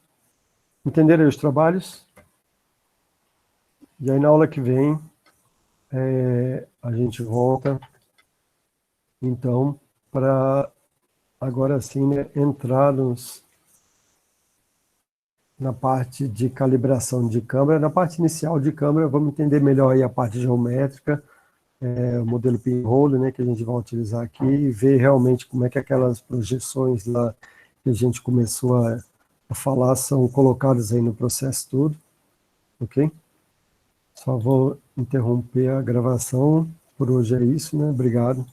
Entenderam aí os trabalhos? E aí, na aula que vem, a gente volta, então, para agora sim, né, entrar na parte de calibração de câmera. Na parte inicial de câmera, vamos entender melhor aí a parte geométrica, o modelo pinhole, né, que a gente vai utilizar aqui, e ver realmente como é que aquelas projeções lá que a gente começou a falar são colocadas aí no processo todo, ok? Só vou interromper a gravação, por hoje é isso, né, obrigado.